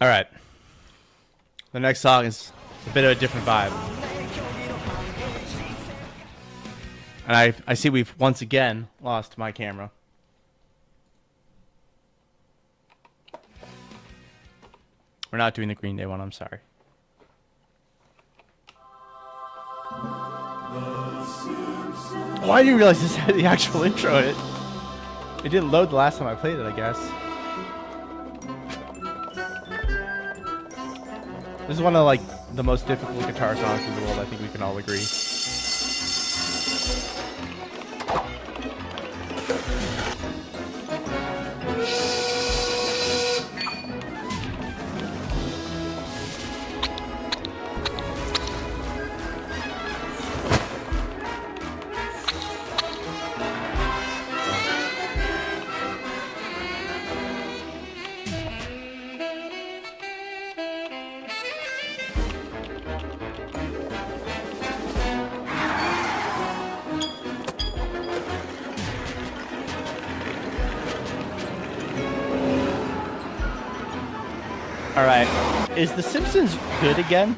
All right. The next song is a bit of a different vibe. And I see we've once again lost my camera. We're not doing the Green Day one, I'm sorry. Oh, I didn't realize this had the actual intro in it. It didn't load the last time I played it, I guess. This is one of like the most difficult guitar songs in the world, I think we can all agree. Alright, is The Simpsons good again?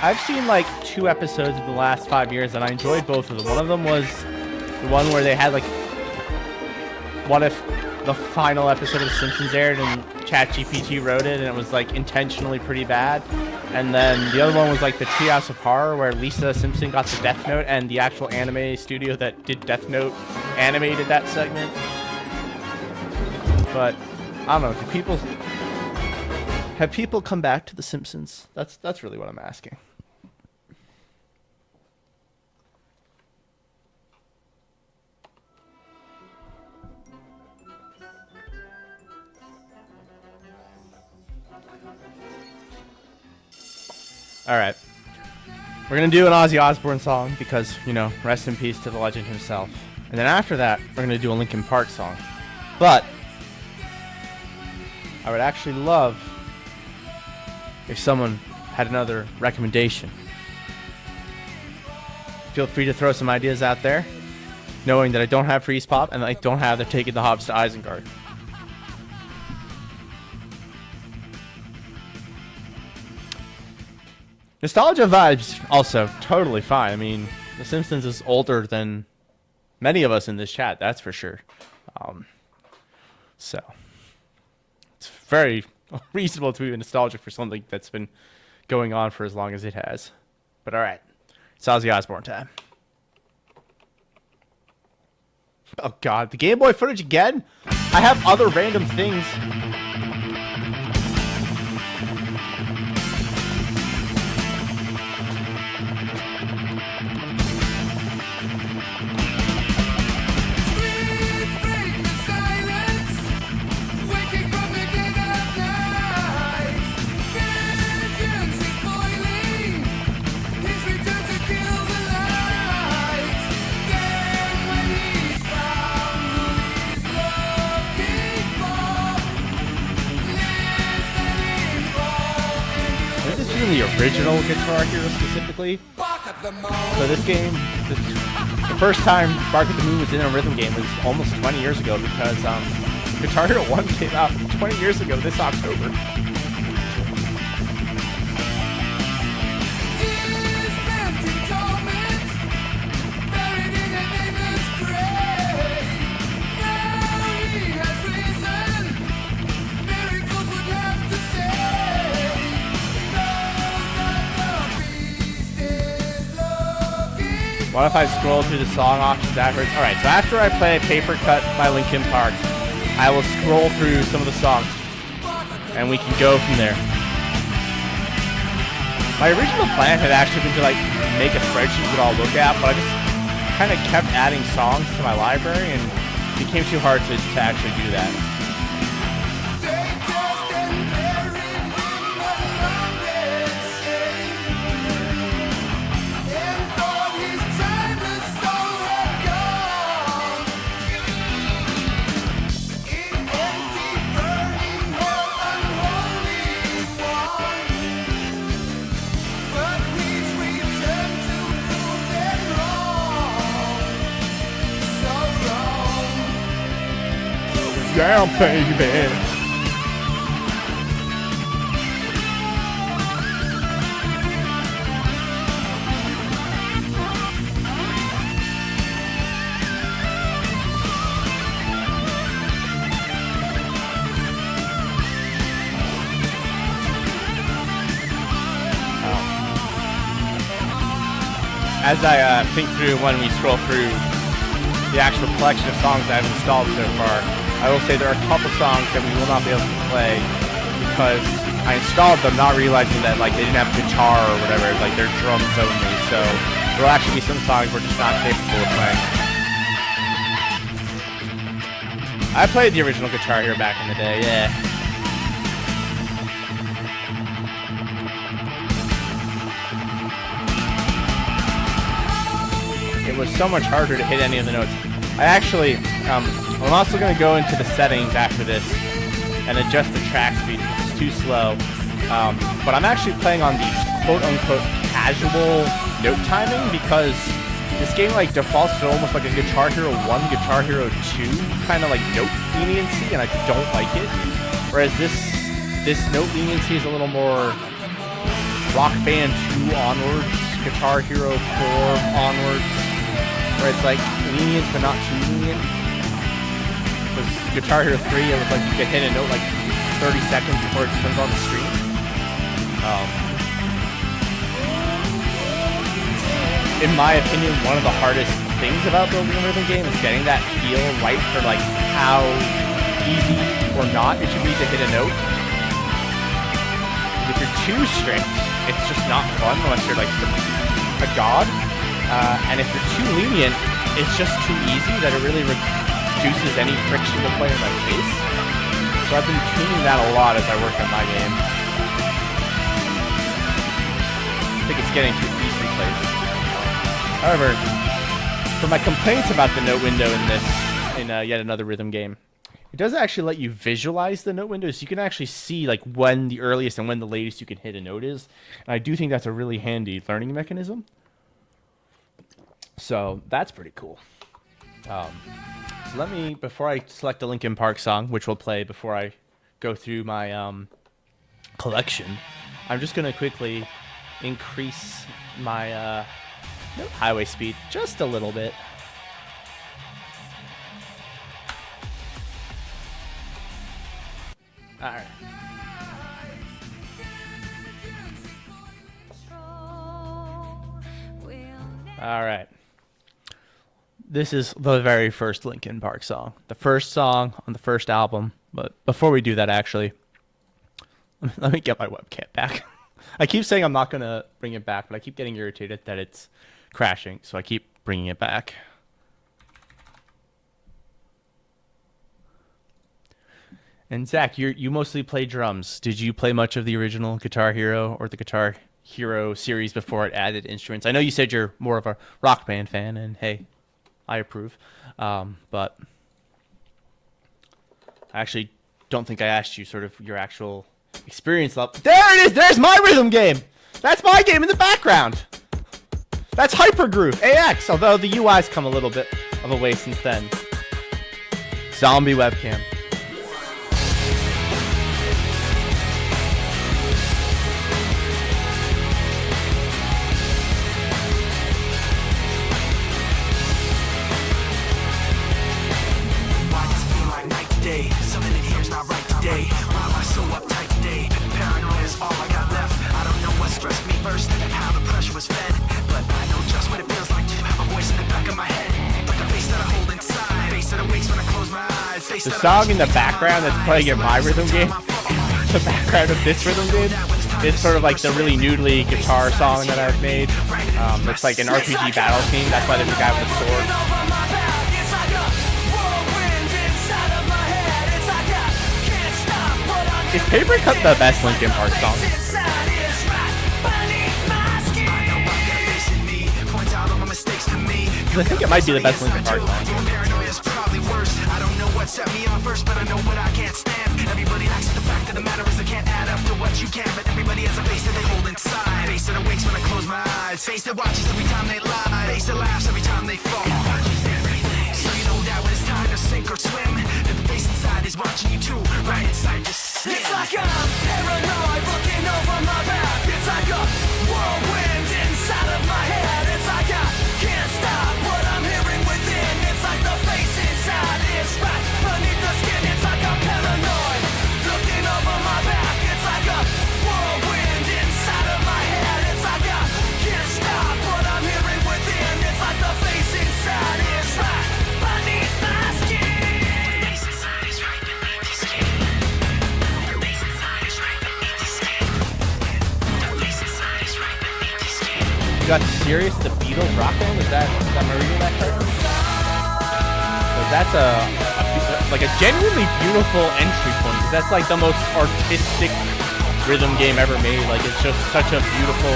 I've seen like 2 episodes in the last 5 years and I enjoyed both of them. One of them was the one where they had like, what if the final episode of The Simpsons aired and ChatGPT wrote it and it was like intentionally pretty bad. And then the other one was like the Treehouse of Horror where Lisa Simpson got the Death Note and the actual anime studio that did Death Note animated that segment. But, I don't know, have people come back to The Simpsons? That's really what I'm asking. All right. We're going to do an Ozzy Osbourne song because, you know, rest in peace to the legend himself. And then after that, we're going to do a Linkin Park song. But I would actually love if someone had another recommendation. Feel free to throw some ideas out there, knowing that I don't have Freeze Pop and I don't have the Taking the Hobbs to Isengard. Nostalgia vibes also totally fine. I mean, The Simpsons is older than many of us in this chat, that's for sure. So it's very reasonable to be nostalgic for something that's been going on for as long as it has. But all right, it's Ozzy Osbourne time. Oh God, the Game Boy footage again? I have other random things. The original Guitar Hero specifically. So this game, the first time Bark at the Moon was in a rhythm game was almost 20 years ago because Guitar Hero 1 came out 20 years ago this October. What if I scroll through the song options afterwards? Alright, so after I play Paper Cut by Linkin Park, I will scroll through some of the songs, and we can go from there. My original plan had actually been to like make a spreadsheet we could all look at, but I just kind of kept adding songs to my library, and it became too hard to actually do that. Down, baby. as I think through when we scroll through the actual collection of songs I've installed so far, I will say there are a couple songs that we will not be able to play because I installed them not realizing that like they didn't have guitar or whatever, like they're drums only. So there will actually be some songs we're just not capable of playing. I played the original Guitar Hero back in the day, yeah. It was so much harder to hit any of the notes. I actually, I'm also going to go into the settings after this and adjust the track speed because it's too slow. But I'm actually playing on the quote-unquote casual note timing because this game like defaults to almost like a Guitar Hero 1, Guitar Hero 2 kind of like note leniency, and I don't like it. Whereas this note leniency is a little more Rock Band 2 onwards, Guitar Hero 4 onwards, where it's like lenient but not too lenient. Because Guitar Hero 3, it was like you could hit a note like 30 seconds before it turns on the screen. In my opinion, one of the hardest things about building a rhythm game is getting that feel right for like how easy or not it should be to hit a note. If you're too strict, it's just not fun unless you're like a god. And if you're too lenient, it's just too easy that it really reduces any friction to play in my face. So I've been tuning that a lot as I work on my game. I think it's getting to a decent place. However, for my complaints about the note window in yet another rhythm game, it does actually let you visualize the note window, so you can actually see like when the earliest and when the latest you can hit a note is. And I do think that's a really handy learning mechanism. So that's pretty cool. So let me, before I select a Linkin Park song, which we'll play before I go through my collection, I'm just going to quickly increase my highway speed just a little bit. Alright. Alright. This is the very first Linkin Park song. The first song on the first album. But before we do that, actually, let me get my webcam back. I keep saying I'm not going to bring it back, but I keep getting irritated that it's crashing, so I keep bringing it back. And Zach, you mostly play drums. Did you play much of the original Guitar Hero or the Guitar Hero series before it added instruments? I know you said you're more of a Rock Band fan, and hey, I approve. But I actually don't think I asked you sort of your actual experience level. There it is! There's my rhythm game! That's my game in the background! That's Hypergroove AX, although the UI's come a little bit of a way since then. Zombie webcam. Something in here's not right today. Why am I so uptight today? Paranoia is all I got left. I don't know what stressed me first, how the pressure was fed, but I know just what it feels like to have a voice in the back of my head, like a face that I hold inside, face that awakes when I close my eyes. The song in the background that's playing in my rhythm game, the background of this rhythm game, is sort of like the really noodly guitar song that I've made. It's like an RPG battle theme. That's why there's a guy with a sword. Is Paper Cut the best Linkin Park song? I think it might be the best Linkin Park song. I don't know what set me on first, but I know what I can't stand. Everybody acts at the fact of the matter is I can't add up to what you can, but everybody has a face that they hold inside. Face that awakes when I close my eyes. Face that watches every time they lie. Face that laughs every time they fall. So you know that when it's time to sink or swim, that the face inside is watching you too, right inside your skin. It's like I'm paranoid looking over my back. It's like a whirlwind inside of my head. It's like I can't stop what I'm hearing within. It's like the face inside is right beneath the skin. It's like I'm paranoid looking over my back. It's like a whirlwind inside of my head. It's like I can't stop what I'm hearing within. got Sirius the Beatles rock band. Is that am I reading that correctly? So that's like a genuinely beautiful entry point. That's like the most artistic rhythm game ever made. Like it's just such a beautiful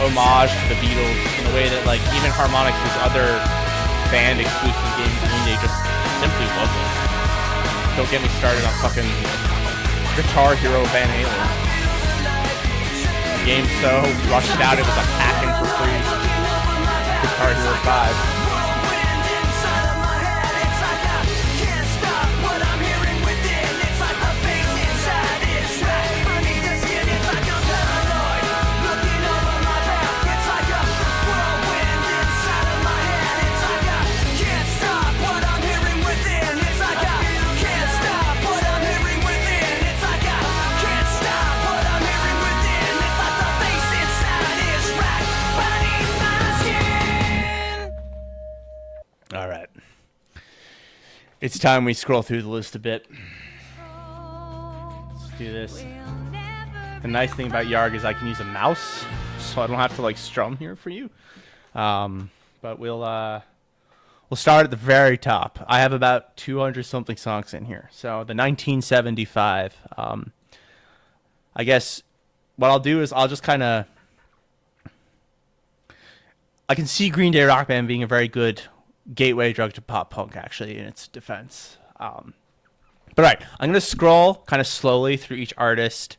homage to the Beatles in a way that like even Harmonix's other band exclusive games Green Day just simply wasn't. Don't get me started on fucking Guitar Hero Van Halen. The game so rushed out it was a pack-in for free. Guitar Hero 5. All right. It's time we scroll through the list a bit. Let's do this. The nice thing about Yarg is I can use a mouse, so I don't have to like strum here for you. But we'll start at the very top. I have about 200 something songs in here. So the 1975. I guess what I'll do is I'll just kind of. I can see Green Day Rock Band being a very good gateway drug to pop punk, actually, in its defense. But all right, I'm gonna scroll kind of slowly through each artist.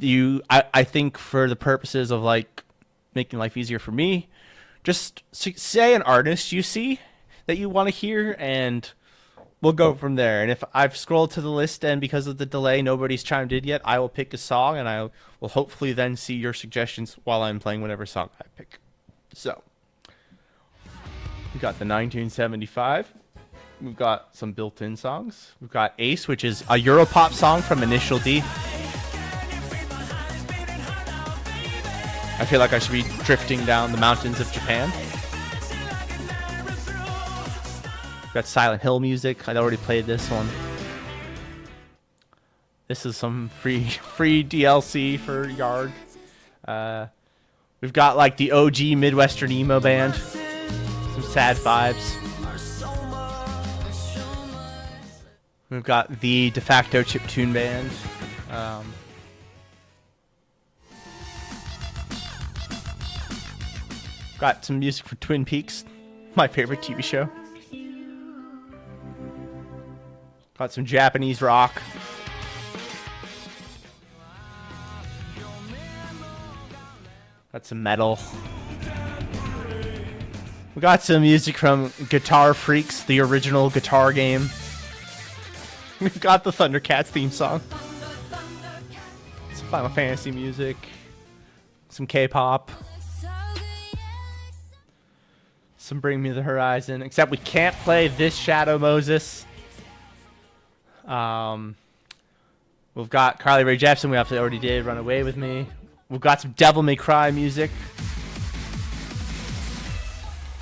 I think for the purposes of like making life easier for me, just say an artist you see that you want to hear, and we'll go from there. And if I've scrolled to the list and because of the delay nobody's chimed in yet, I will pick a song, and I will hopefully then see your suggestions while I'm playing whatever song I pick. So. We got the 1975. We've got some built-in songs. We've got Ace, which is a Europop song from Initial D. I feel like I should be drifting down the mountains of Japan. We've got Silent Hill music. I'd already played this one. This is some free DLC for Yarg. We've got like the OG Midwestern emo band. Some sad vibes. We've got the de facto chiptune band. Got some music for Twin Peaks, my favorite TV show. Got some Japanese rock. Got some metal. We got some music from Guitar Freaks, the original guitar game. We've got the Thundercats theme song. Some Final Fantasy music. Some K-pop. Some Bring Me the Horizon. Except we can't play this Shadow Moses. We've got Carly Rae Jepsen. We obviously already did Run Away With Me. We've got some Devil May Cry music.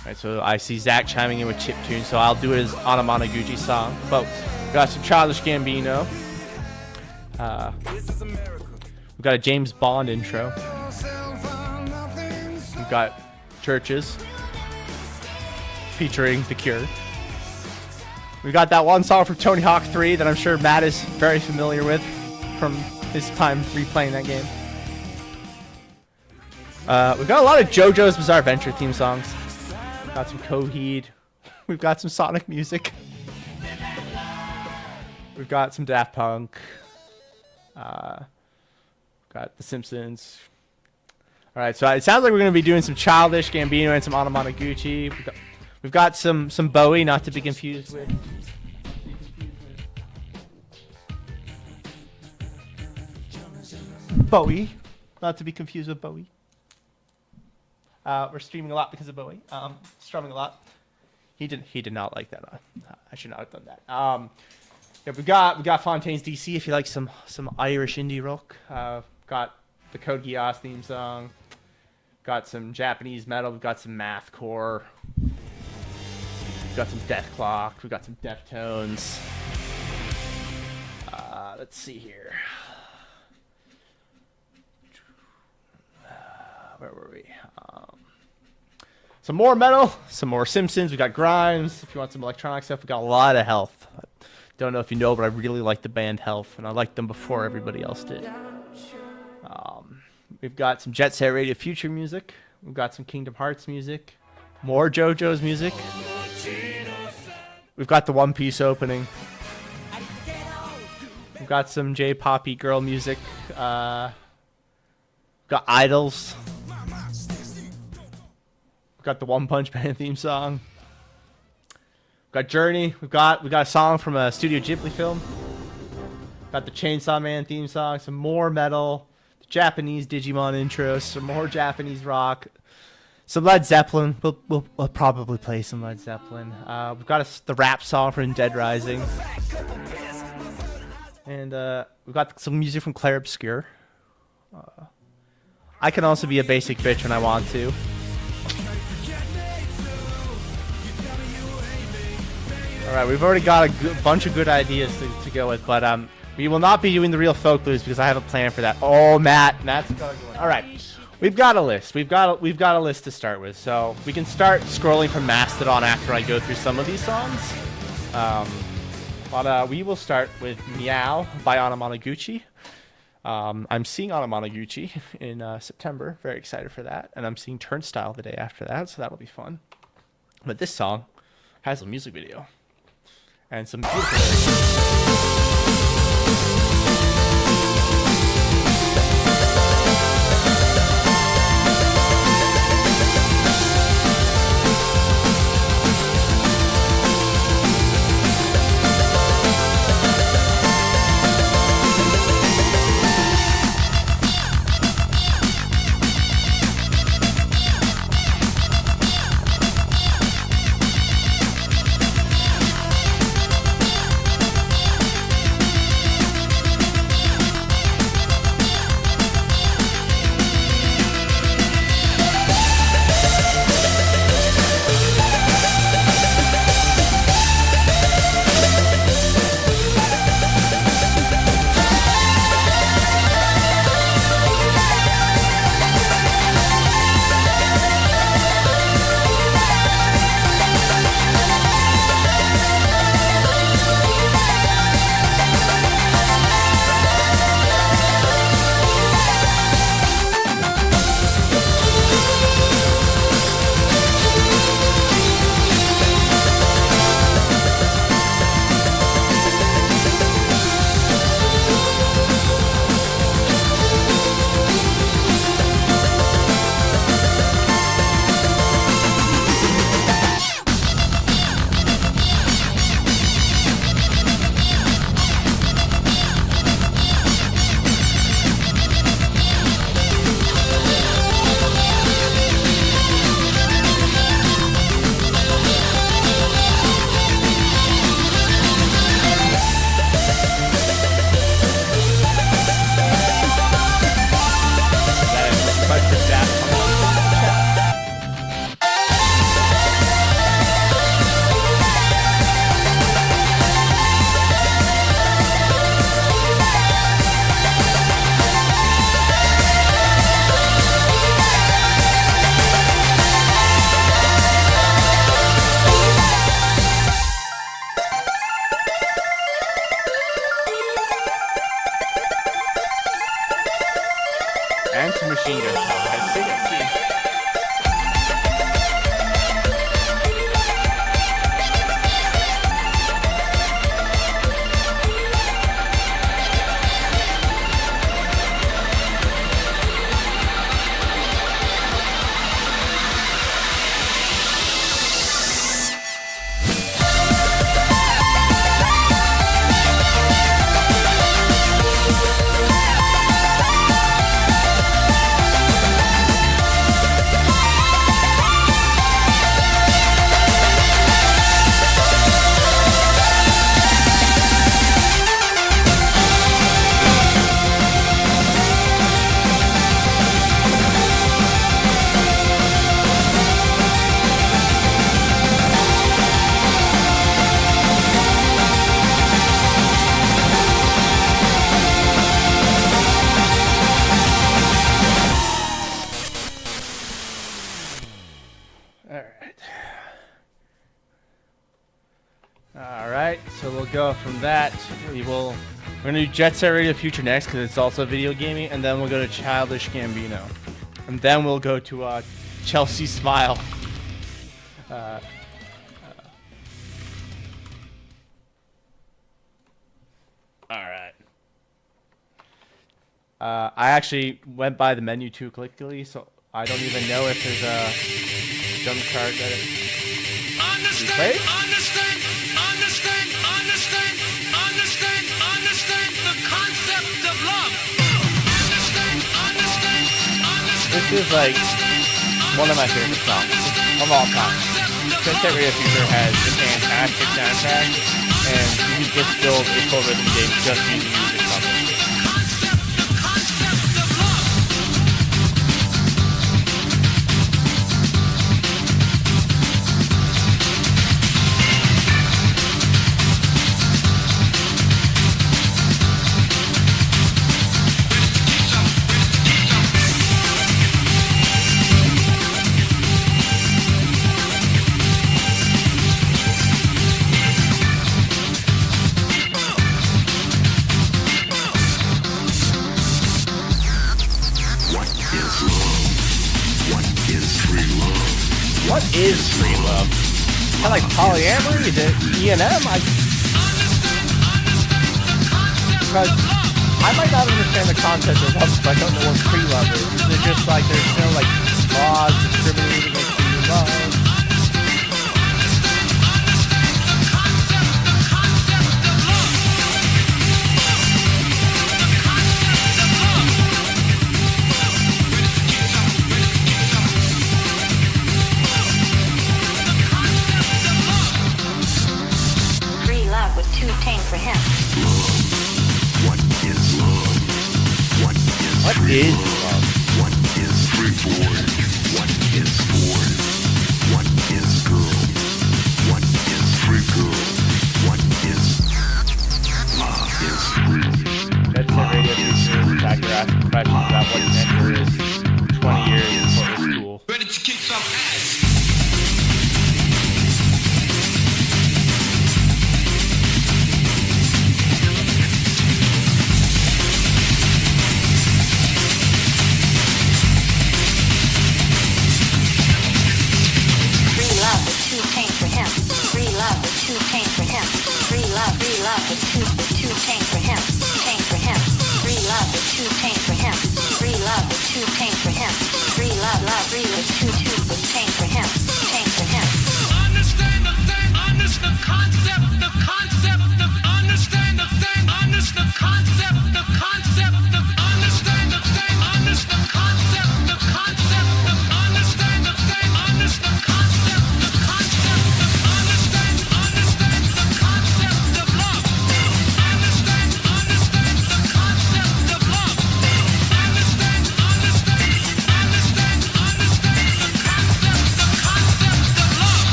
Alright, so I see Zach chiming in with chiptune, so I'll do it as Anamanaguchi's song. But we got some Childish Gambino. We've got a James Bond intro. We've got Churches featuring The Cure. We got that one song from Tony Hawk 3 that I'm sure Matt is very familiar with from his time replaying that game. We've got a lot of JoJo's Bizarre Adventure theme songs. We've got some Coheed. We've got some Sonic music. We've got some Daft Punk. Got The Simpsons. All right, so it sounds like we're going to be doing some Childish Gambino and some Anamanaguchi. We've got some Bowie, not to be confused with. Bowie, not to be confused with Bowie. We're streaming a lot because of Bowie. Strumming a lot. He did not like that. I should not have done that. Yeah, we got Fontaine's DC if you like some Irish indie rock. Got the Code Geass theme song. Got some Japanese metal. We've got some mathcore. We've got some Death Clock. We've got some Deftones. Let's see here. Where were we? some more metal, some more Simpsons. We got Grimes. If you want some electronic stuff, we got a lot of Health. Don't know if you know, but I really like the band Health, and I liked them before everybody else did. We've got some Jet Set Radio Future music. We've got some Kingdom Hearts music. More JoJo's music. We've got the One Piece opening. We've got some J-poppy girl music. Got Idols. We've got the One Punch Man theme song. We've got Journey. We've got a song from a Studio Ghibli film. Got the Chainsaw Man theme song. Some more metal. The Japanese Digimon intros. Some more Japanese rock. Some Led Zeppelin. We'll probably play some Led Zeppelin. We've got the rap song from Dead Rising. And we've got some music from Claire Obscure. I can also be a basic bitch when I want to. Alright, we've already got a bunch of good ideas to go with, but we will not be doing the real folk blues because I have a plan for that. Oh, Matt's got to go. Alright, we've got a list. We've got a list to start with, so we can start scrolling from Mastodon after I go through some of these songs. But we will start with Meow by Anamanaguchi. I'm seeing Anamanaguchi in September. Very excited for that. And I'm seeing Turnstile the day after that, so that'll be fun. But this song has a music video. And some beautiful... And some machine gun shot. I see it. go from that. We're gonna do Jet Set Radio Future next because it's also video gaming, and then we'll go to Childish Gambino, and then we'll go to Chelsea Smile. All right. I actually went by the menu too quickly, so I don't even know if there's a jump card that Understand the concept of love. This is like one of my favorite songs of all time. Jet Set Radio Future has a fantastic soundtrack, and you can just build a full rhythm game just using music from it. What is free love? Kind of like polyamory? Is it E&M? Because I might not understand the concept of love, but I don't know what free love is. Is it just like there's no like laws discriminating against free love? For him. What is love? What is What is love? What is free boy? What is boy? What is girl? What is free girl? What is love is free. That's the Radio Future. In fact, you're asking questions about what gender is 20 years before it's cool. Ready to kick some ass.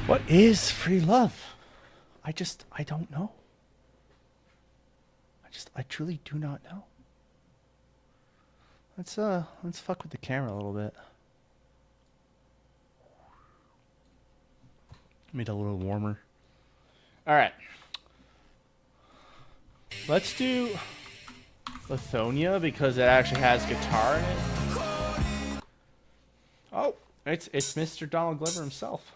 What is free love? I don't know. I truly do not know. Let's fuck with the camera a little bit. Made it a little warmer. All right. Let's do Lithonia because it actually has guitar in it. Oh, it's Mr. Donald Glover himself.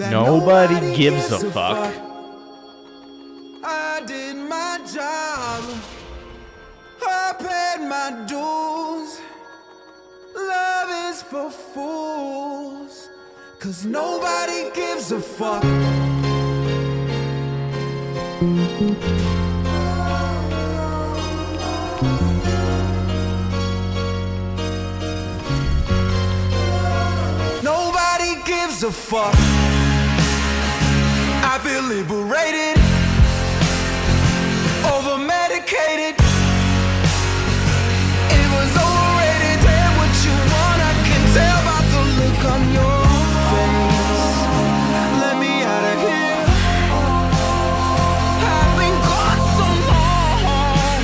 that Nobody gives a fuck. I did my job. I paid my dues. Love is for fools. 'Cause nobody gives a fuck. Nobody gives a fuck. I feel liberated, over medicated. It was overrated. Say what you want, I can tell by the look on your face. Let me out of here. I've been gone so long.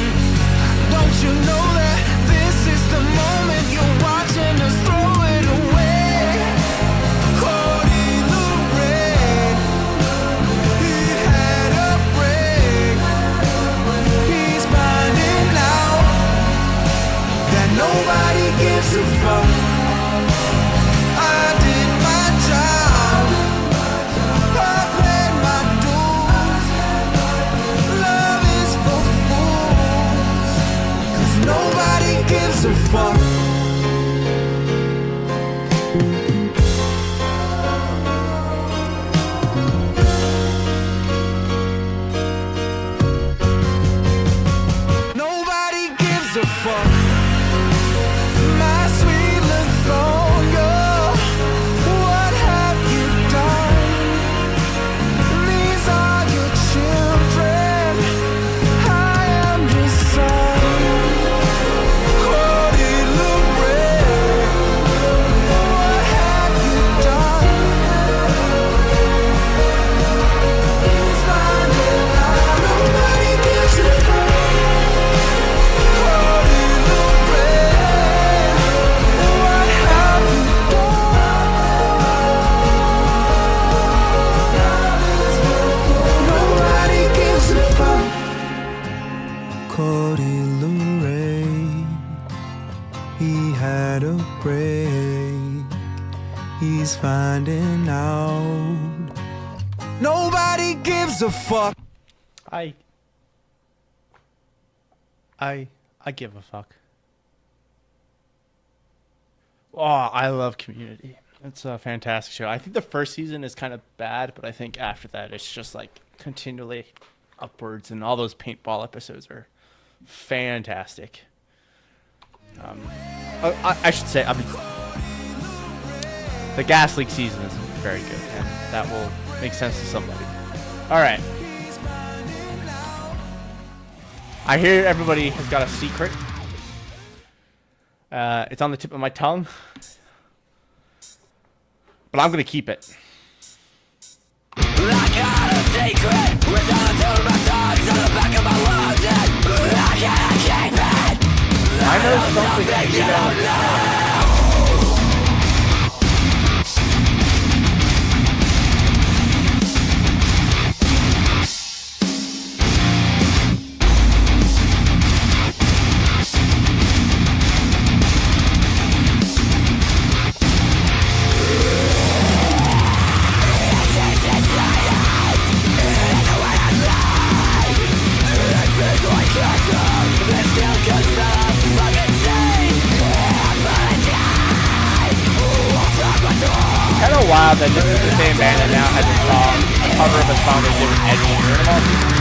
Don't you know that this is the moment you're watching us throw it away? Cody the Red, he had a break. He's finding out that nobody gives a fuck. I did my job. I paid my dues. Love is for fools. 'Cause nobody gives a fuck. Nobody gives a fuck. My sweet Lithonia, what have you done? These are your children. I am your son. Cody Lorraine, what have you done? He's finding out nobody gives a fuck. Cody Lorraine, what have you done? Nobody gives a fuck. Cody Lorraine, he had a break. He's finding out nobody gives a fuck. I give a fuck. Oh, I love Community. It's a fantastic show. I think the first season is kind of bad, but I think after that it's just like continually upwards, and all those paintball episodes are fantastic. I should say, I mean, the gas leak season is very good, and that will make sense to somebody. All right. I hear everybody has got a secret. It's on the tip of my tongue, but I'm gonna keep it. I got a secret with all the my thoughts on the back of my lungs, and I can't keep it. I know something that you don't know. Kind of wild that this is the same band that now has a song, a cover of a song they did with Ed Sheeran.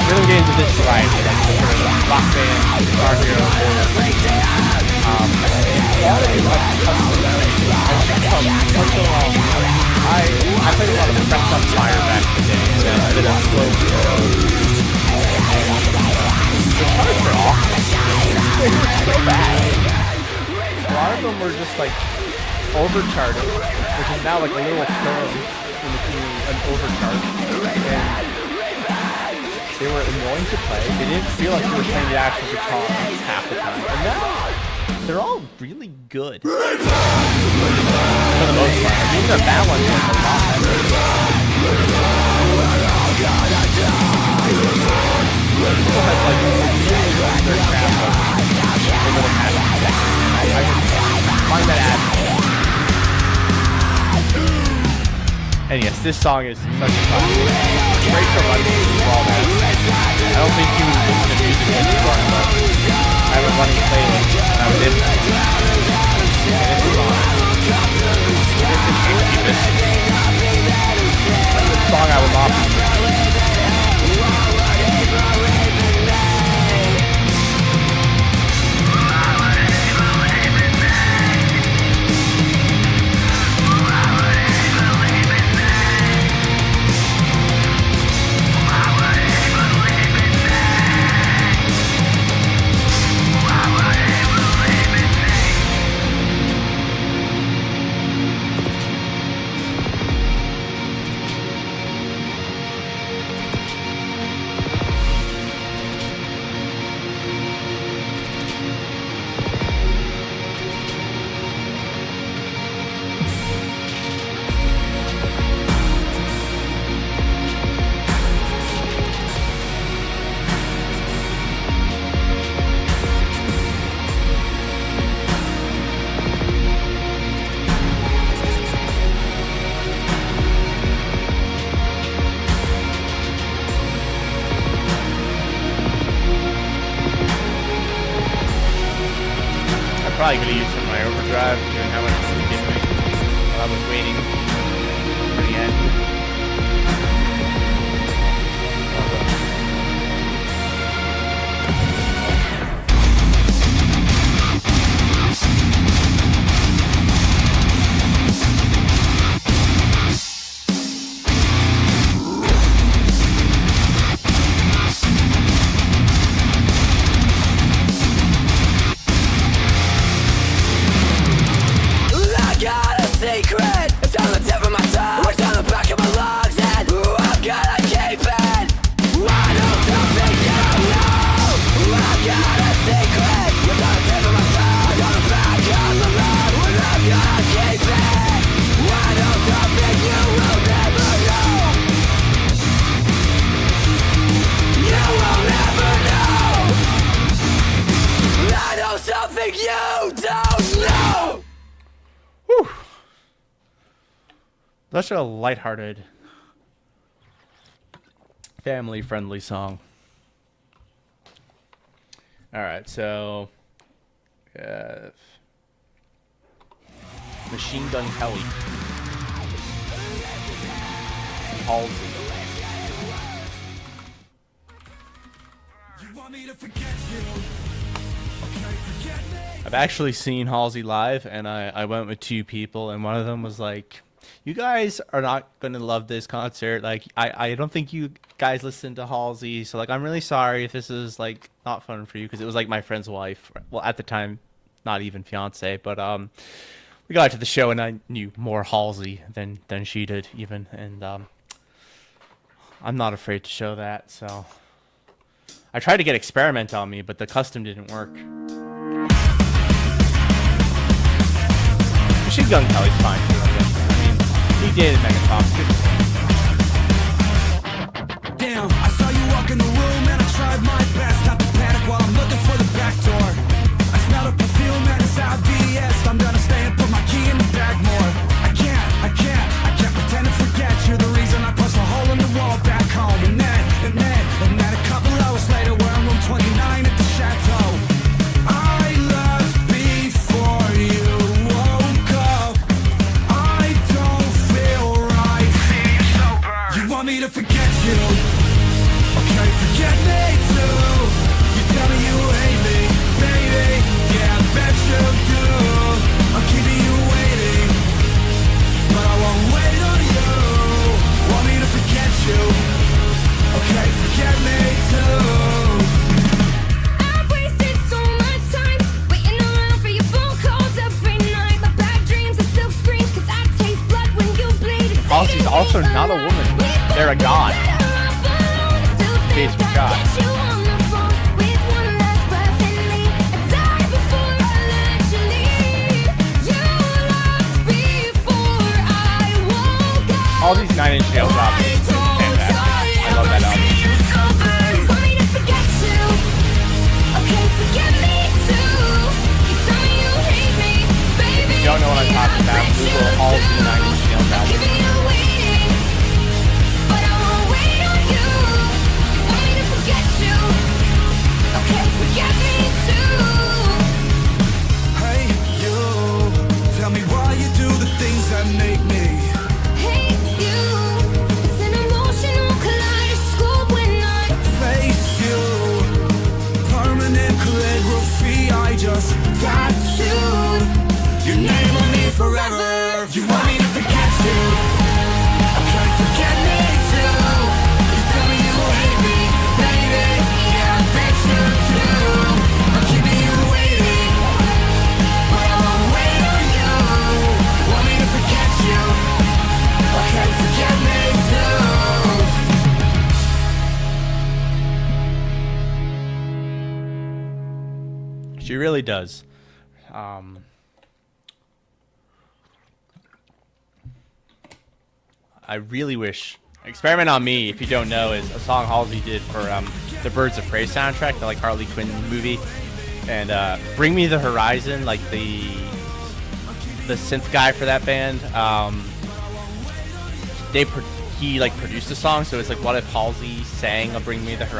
Rhythm games of this variety, like sort of rock band, guitar hero, A lot of it like custom. I played a lot of Press on Fire back in the day, and then a bit of Slow Pro. The charts are awful. They were so bad. A lot of them were just like overcharted, which is now like a little term in between an overchart. And they were annoying to play. They didn't feel like you were playing the actual guitar half the time. And now they're all really good. For the most part. Like, even their bad ones are a lot better. People have like their crap a little patchy. I find that ad. And yes, this song is such a classic. Great for running as well, man. I don't think you would listen to music when you run, but I have a running playlist, and I would did that. And this is on. This is cheapest. That's a song I would love. Probably gonna use some of my overdrive, given how much it was giving me while I was waiting for the end. Secret, it's on the tip of my tongue, it's on the back of my lungs, and I'm gonna keep it. I know something you know. I got a secret, it's on the tip of my tongue, it's on the back of my lungs, and I'm gonna keep it. I know something you will never know. You will never know. I know something you don't know. Whew. Such a lighthearted, family-friendly song. All right, so Machine Gun Kelly, Halsey. I've actually seen Halsey live, and I went with two people, and one of them was like, you guys are not gonna love this concert. Like, I don't think you guys listen to Halsey, so like, I'm really sorry if this is like not fun for you, because it was like my friend's wife. Well, at the time, not even fiance, but we got to the show and I knew more Halsey than she did even, and I'm not afraid to show that. So I tried to get Experiment on me, but the custom didn't work. Machine Gun Kelly's fine too, I guess. He dated Megan Fox too. Damn, I saw you walk in the room and I tried my best not to panic while I'm looking for the back door. I smell a perfume and it's obvious. I'm gonna stay and put my key in the bag more. I can't pretend to forget. You're the reason I punched a hole in the wall back home. And then a couple hours later we're in room 29 at the Chateau. I left before you woke up. I don't feel right. Halsey's also not a woman. They're a god. Case we got. All these 9 Inch Nails albums are fantastic. I love that album. If you don't know what I'm talking about, Google all the 9 Inch Nails albums. Hey, you, tell me why you do the things that make me. Face you, permanent calligraphy. I just tattooed your name on me forever. You want me to forget you? I can't forget me too. You tell me you hate me, baby. Yeah, I bet you do. I'm keeping you waiting, but I won't wait on you. Want me to forget you? I can't forget me too. She really does. I really wish. Experiment on Me, if you don't know, is a song Halsey did for the Birds of Prey soundtrack, the like Harley Quinn movie. And Bring Me the Horizon, like the synth guy for that band. He like produced the song, so it's like, what if Halsey sang a Bring Me the Horizon?